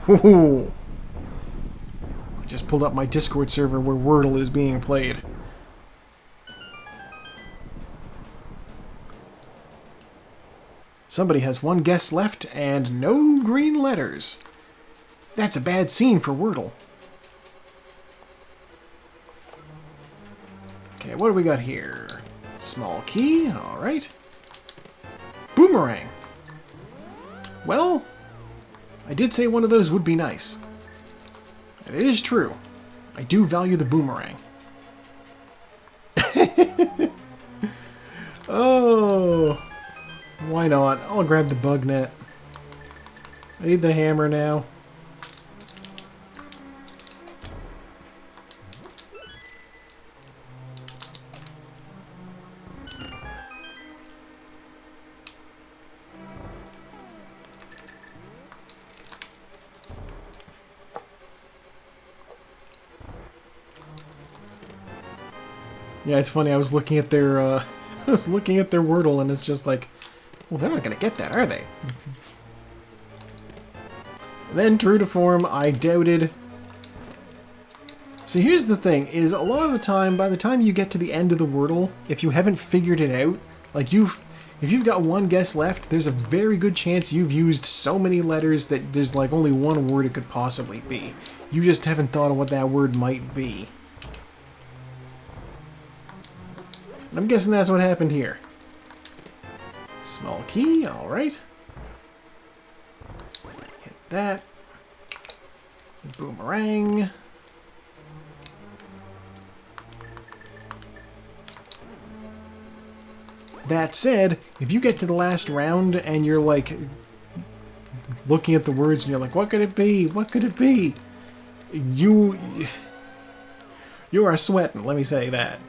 Ooh. I just pulled up my Discord server where Wordle is being played. Somebody has 1 guess left and no green letters. That's a bad scene for Wordle. Okay, what do we got here? Small key, alright. Boomerang. Well, I did say one of those would be nice. And it is true. I do value the boomerang. Oh, why not? I'll grab the bug net. I need the hammer now. Yeah, it's funny. I was looking at their, Wordle, and it's just like, well, they're not gonna get that, are they? Then, true to form, I doubted. See, here's the thing: is a lot of the time, by the time you get to the end of the Wordle, if you haven't figured it out, like if you've got 1 guess left, there's a very good chance you've used so many letters that there's like only 1 word it could possibly be. You just haven't thought of what that word might be. I'm guessing that's what happened here. Small key, alright. Hit that. Boomerang. That said, if you get to the last round and you're like looking at the words and you're like, what could it be? What could it be? You are sweating, let me say that.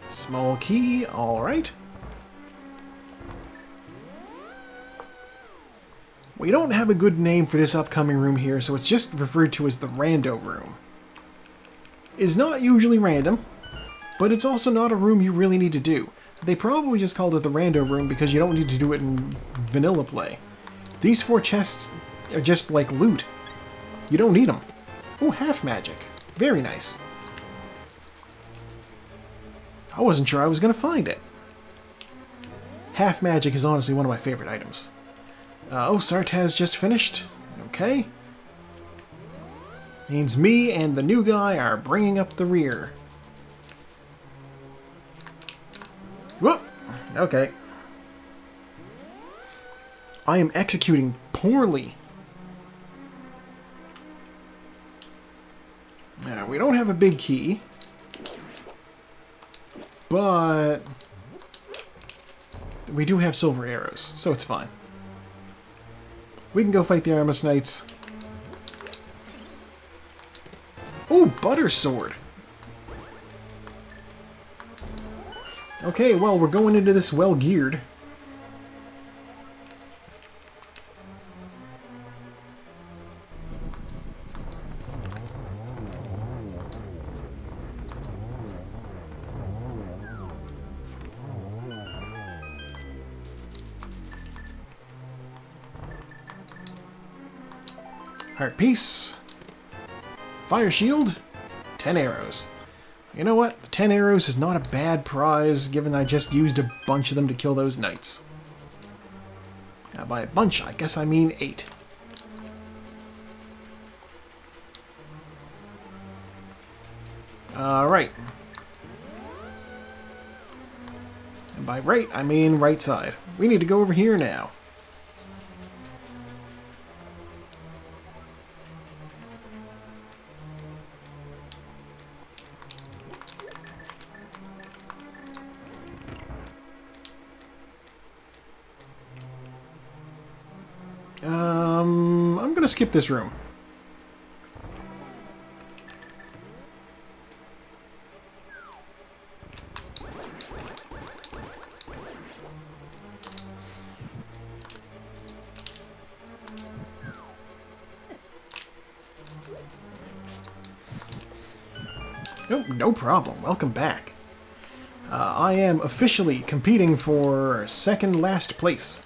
Small key, alright. We don't have a good name for this upcoming room here, so it's just referred to as the Rando Room. It's not usually random, but it's also not a room you really need to do. They probably just called it the Rando Room because you don't need to do it in vanilla play. These 4 chests are just like loot. You don't need them. Oh, half magic. Very nice. I wasn't sure I was going to find it. Half magic is honestly one of my favorite items. Oh, Sartaz just finished. Okay. Means me and the new guy are bringing up the rear. Whoop! Okay. I am executing poorly. Now, we don't have a big key. But we do have silver arrows, so it's fine. We can go fight the Artemis Knights. Oh, Butter Sword! Okay, well, we're going into this well-geared. Heart piece. Fire shield. 10 arrows. You know what? 10 arrows is not a bad prize, given I just used a bunch of them to kill those knights. Now, by a bunch, I guess I mean 8. Alright. And by right, I mean right side. We need to go over here now. I'm gonna skip this room. Oh, no problem. Welcome back. I am officially competing for second last place.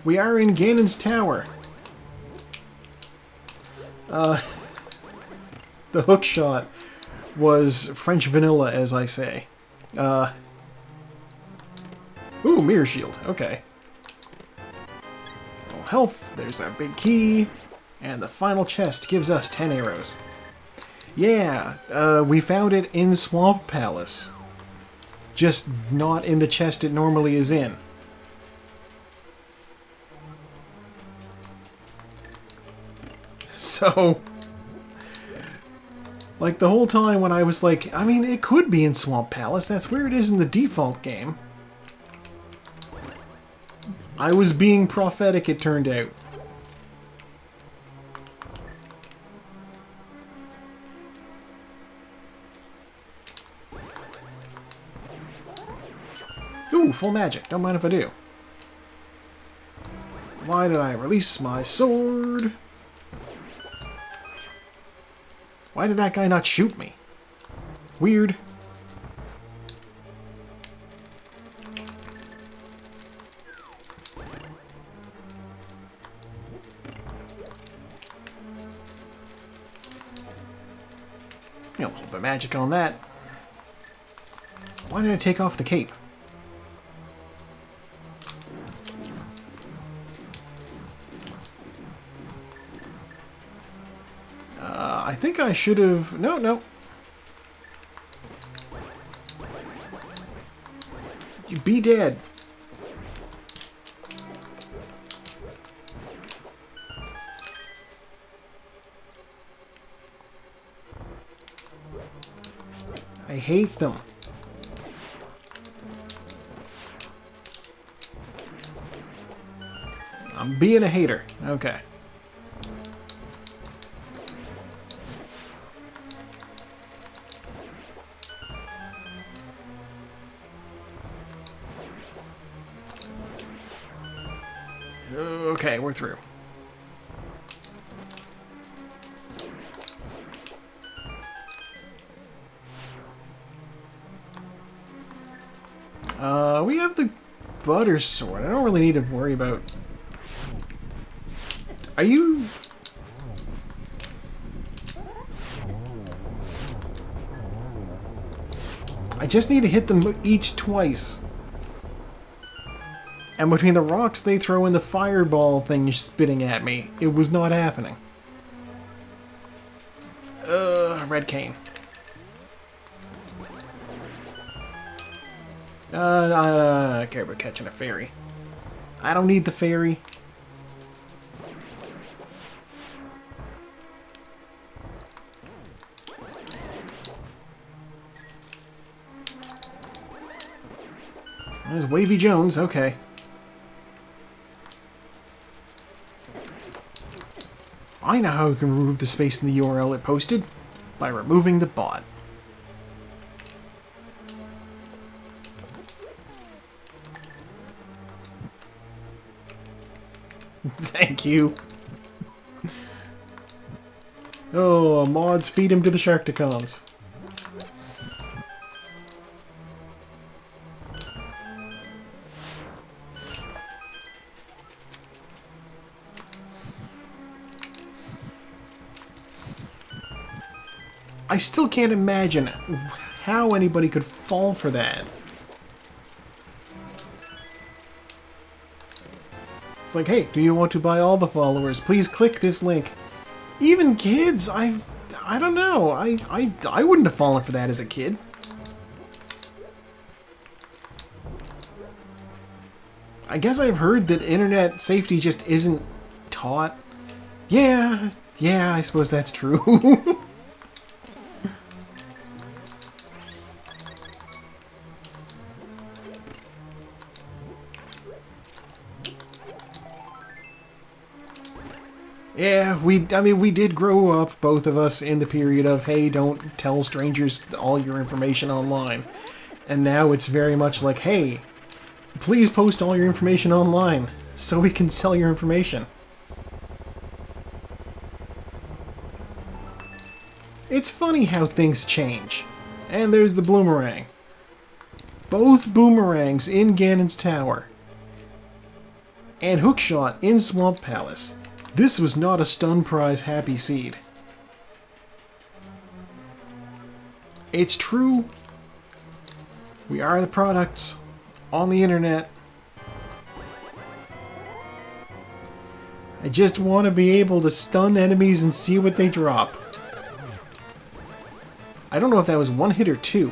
We are in Ganon's Tower. The hook shot was French vanilla, as I say. Ooh, mirror shield. Okay. Full health. There's our big key. And the final chest gives us 10 arrows. Yeah, we found it in Swamp Palace. Just not in the chest it normally is in. So, like, the whole time when I was like, I mean, it could be in Swamp Palace. That's where it is in the default game. I was being prophetic, it turned out. Ooh, full magic. Don't mind if I do. Why did I release my sword? Why did that guy not shoot me? Weird. A little bit of magic on that. Why did I take off the cape? I think I should have... No. You be dead. I hate them. I'm being a hater. Okay. Okay, we're through. We have the butter sword. I don't really need to worry about... Are you... I just need to hit them each twice. And between the rocks they throw and the fireball thing spitting at me, it was not happening. Red cane. I don't care about catching a fairy. I don't need the fairy. There's Wavy Jones, okay. I know how we can remove the space in the URL it posted. By removing the bot. Thank you. Oh, mods, feed him to the Sharkticons. I still can't imagine how anybody could fall for that. It's like, hey, do you want to buy all the followers? Please click this link. Even kids, I don't know. I wouldn't have fallen for that as a kid. I guess I've heard that internet safety just isn't taught. Yeah, I suppose that's true. Yeah, we did grow up, both of us, in the period of, hey, don't tell strangers all your information online. And now it's very much like, hey, please post all your information online so we can sell your information. It's funny how things change. And there's the boomerang. Both boomerangs in Ganon's Tower. And hookshot in Swamp Palace. This was not a stun prize happy seed. It's true. We are the products on the internet. I just want to be able to stun enemies and see what they drop. I don't know if that was one hit or two.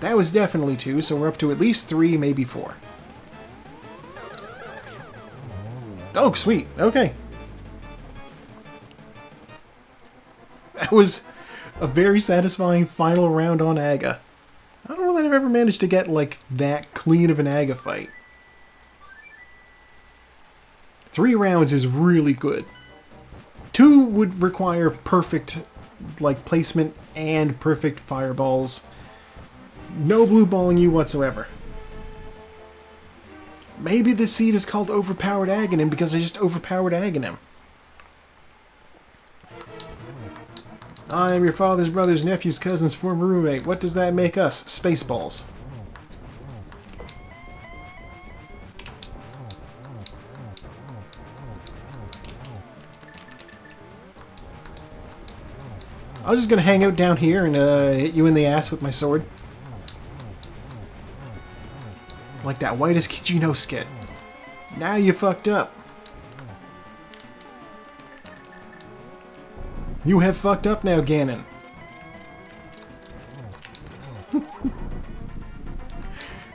That was definitely two, so we're up to at least 3, maybe 4. Oh, sweet. Okay. That was a very satisfying final round on Aga. I don't know that I've ever managed to get, like, that clean of an Aga fight. 3 rounds is really good. 2 would require perfect, like, placement and perfect fireballs. No blue balling you whatsoever. Maybe this seed is called Overpowered Aghanim because I just overpowered Aghanim. I am your father's brother's nephew's cousin's former roommate. What does that make us? Spaceballs. I was just gonna hang out down here and hit you in the ass with my sword. Like that whitest kid you know skit. Now you fucked up. You have fucked up now, Ganon.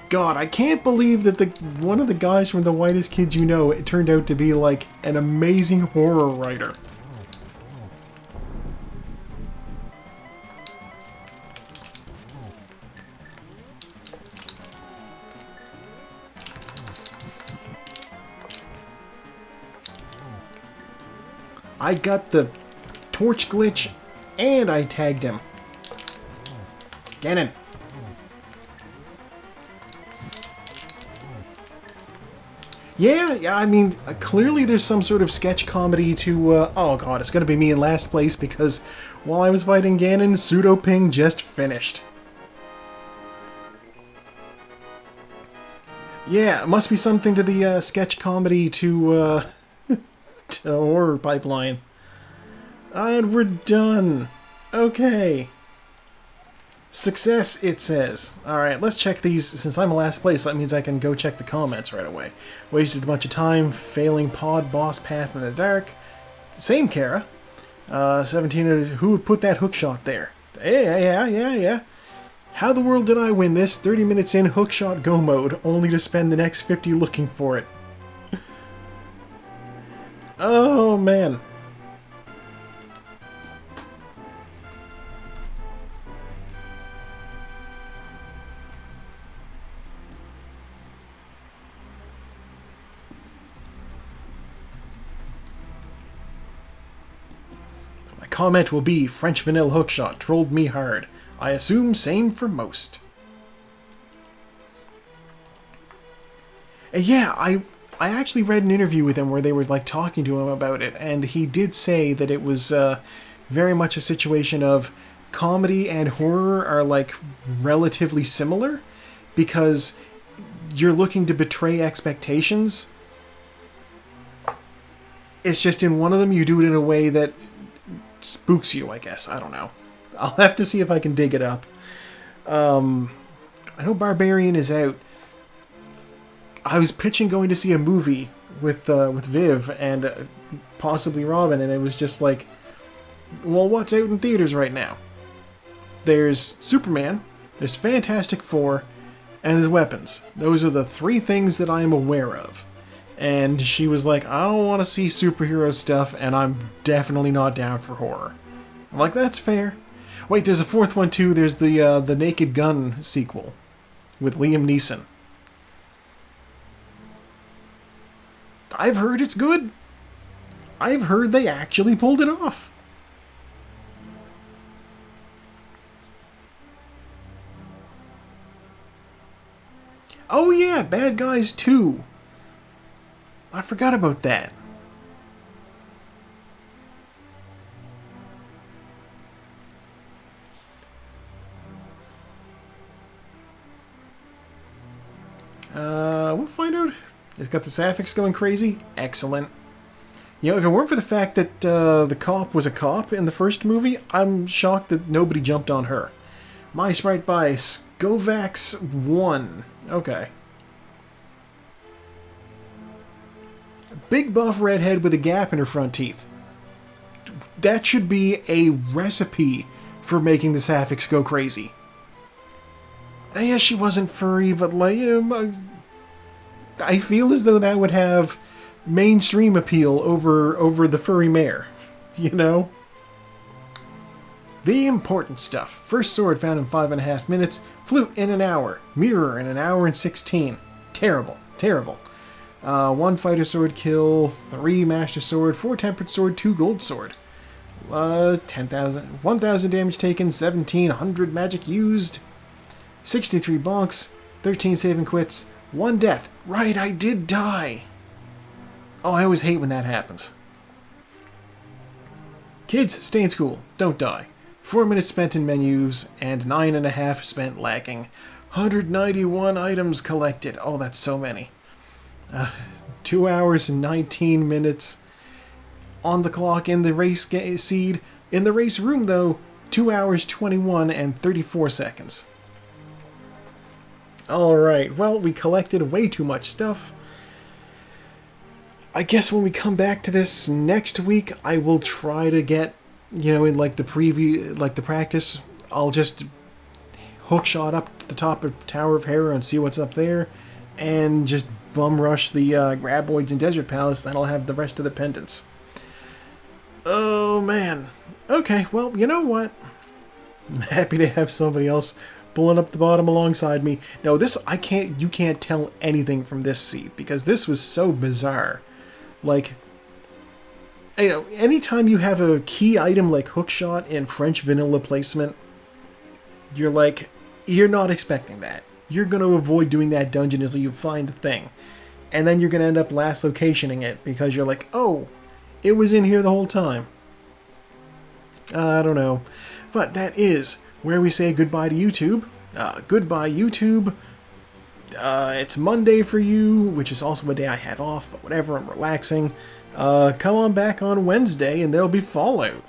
God, I can't believe that one of the guys from The Whitest Kids You Know, it turned out to be like an amazing horror writer. I got the torch glitch, and I tagged him. Ganon. Yeah, I mean, clearly there's some sort of sketch comedy to, oh god, it's gonna be me in last place because while I was fighting Ganon, Pseudo-Ping just finished. Yeah, it must be something to the, sketch comedy to, to horror pipeline. And we're done. Okay. Success, it says. Alright, let's check these. Since I'm in last place, that means I can go check the comments right away. Wasted a bunch of time, failing pod, boss path in the dark. Same Kara. 17, who would put that hookshot there? Yeah. How the world did I win this? 30 minutes in, hookshot go mode, only to spend the next 50 looking for it. Oh, man. Comment will be, French vanilla hookshot trolled me hard. I assume same for most. And yeah, I actually read an interview with him where they were like talking to him about it, and he did say that it was very much a situation of comedy and horror are like relatively similar because you're looking to betray expectations. It's just in one of them you do it in a way that spooks you, I guess. I don't know. I'll have to see if I can dig it up. I know Barbarian is out. I was pitching going to see a movie with Viv and possibly Robin, and it was just like, well, what's out in theaters right now? There's Superman, there's Fantastic Four, and there's weapons. Those are the three things that I am aware of. And she was like, I don't want to see superhero stuff, and I'm definitely not down for horror. I'm like, that's fair. Wait, there's a fourth one too. There's the Naked Gun sequel with Liam Neeson. I've heard it's good. I've heard they actually pulled it off. Oh yeah, Bad Guys 2. I forgot about that. We'll find out. It's got the Sapphics going crazy. Excellent. You know, if it weren't for the fact that the cop was a cop in the first movie, I'm shocked that nobody jumped on her. My Sprite by Skovax1. Okay. Big buff redhead with a gap in her front teeth. That should be a recipe for making the Sapphics go crazy. Yeah, she wasn't furry, but like, I feel as though that would have mainstream appeal over the furry mare. You know? The important stuff. First sword found in 5.5 minutes. Flute in an hour. Mirror in an hour and 16. Terrible. Terrible. 1 fighter sword kill, 3 master sword, 4 tempered sword, 2 gold sword. 1,000 damage taken, 1,700 magic used, 63 bonks, 13 saving quits, 1 death. Right, I did die. Oh, I always hate when that happens. Kids, stay in school. Don't die. 4 minutes spent in menus, and 9.5 spent lacking. 191 items collected. Oh, that's so many. 2 hours and 19 minutes on the clock in the race seed. In the race room, though, 2 hours, 21 and 34 seconds. Alright, well, we collected way too much stuff. I guess when we come back to this next week, I will try to get, you know, in like the preview, like the practice, I'll just hookshot up to the top of Tower of Hera and see what's up there, and just bum rush the Graboids and Desert Palace, then I'll have the rest of the pendants. Oh man. Okay, well, you know what? I'm happy to have somebody else pulling up the bottom alongside me. No, this, you can't tell anything from this seat, because this was so bizarre. Like, You know, anytime you have a key item like hookshot in French vanilla placement, you're not expecting that. You're going to avoid doing that dungeon until you find the thing. And then you're going to end up last locationing it because you're like, oh, it was in here the whole time. I don't know. But that is where we say goodbye to YouTube. Goodbye, YouTube. It's Monday for you, which is also a day I have off, but whatever, I'm relaxing. Come on back on Wednesday and there'll be Fallout.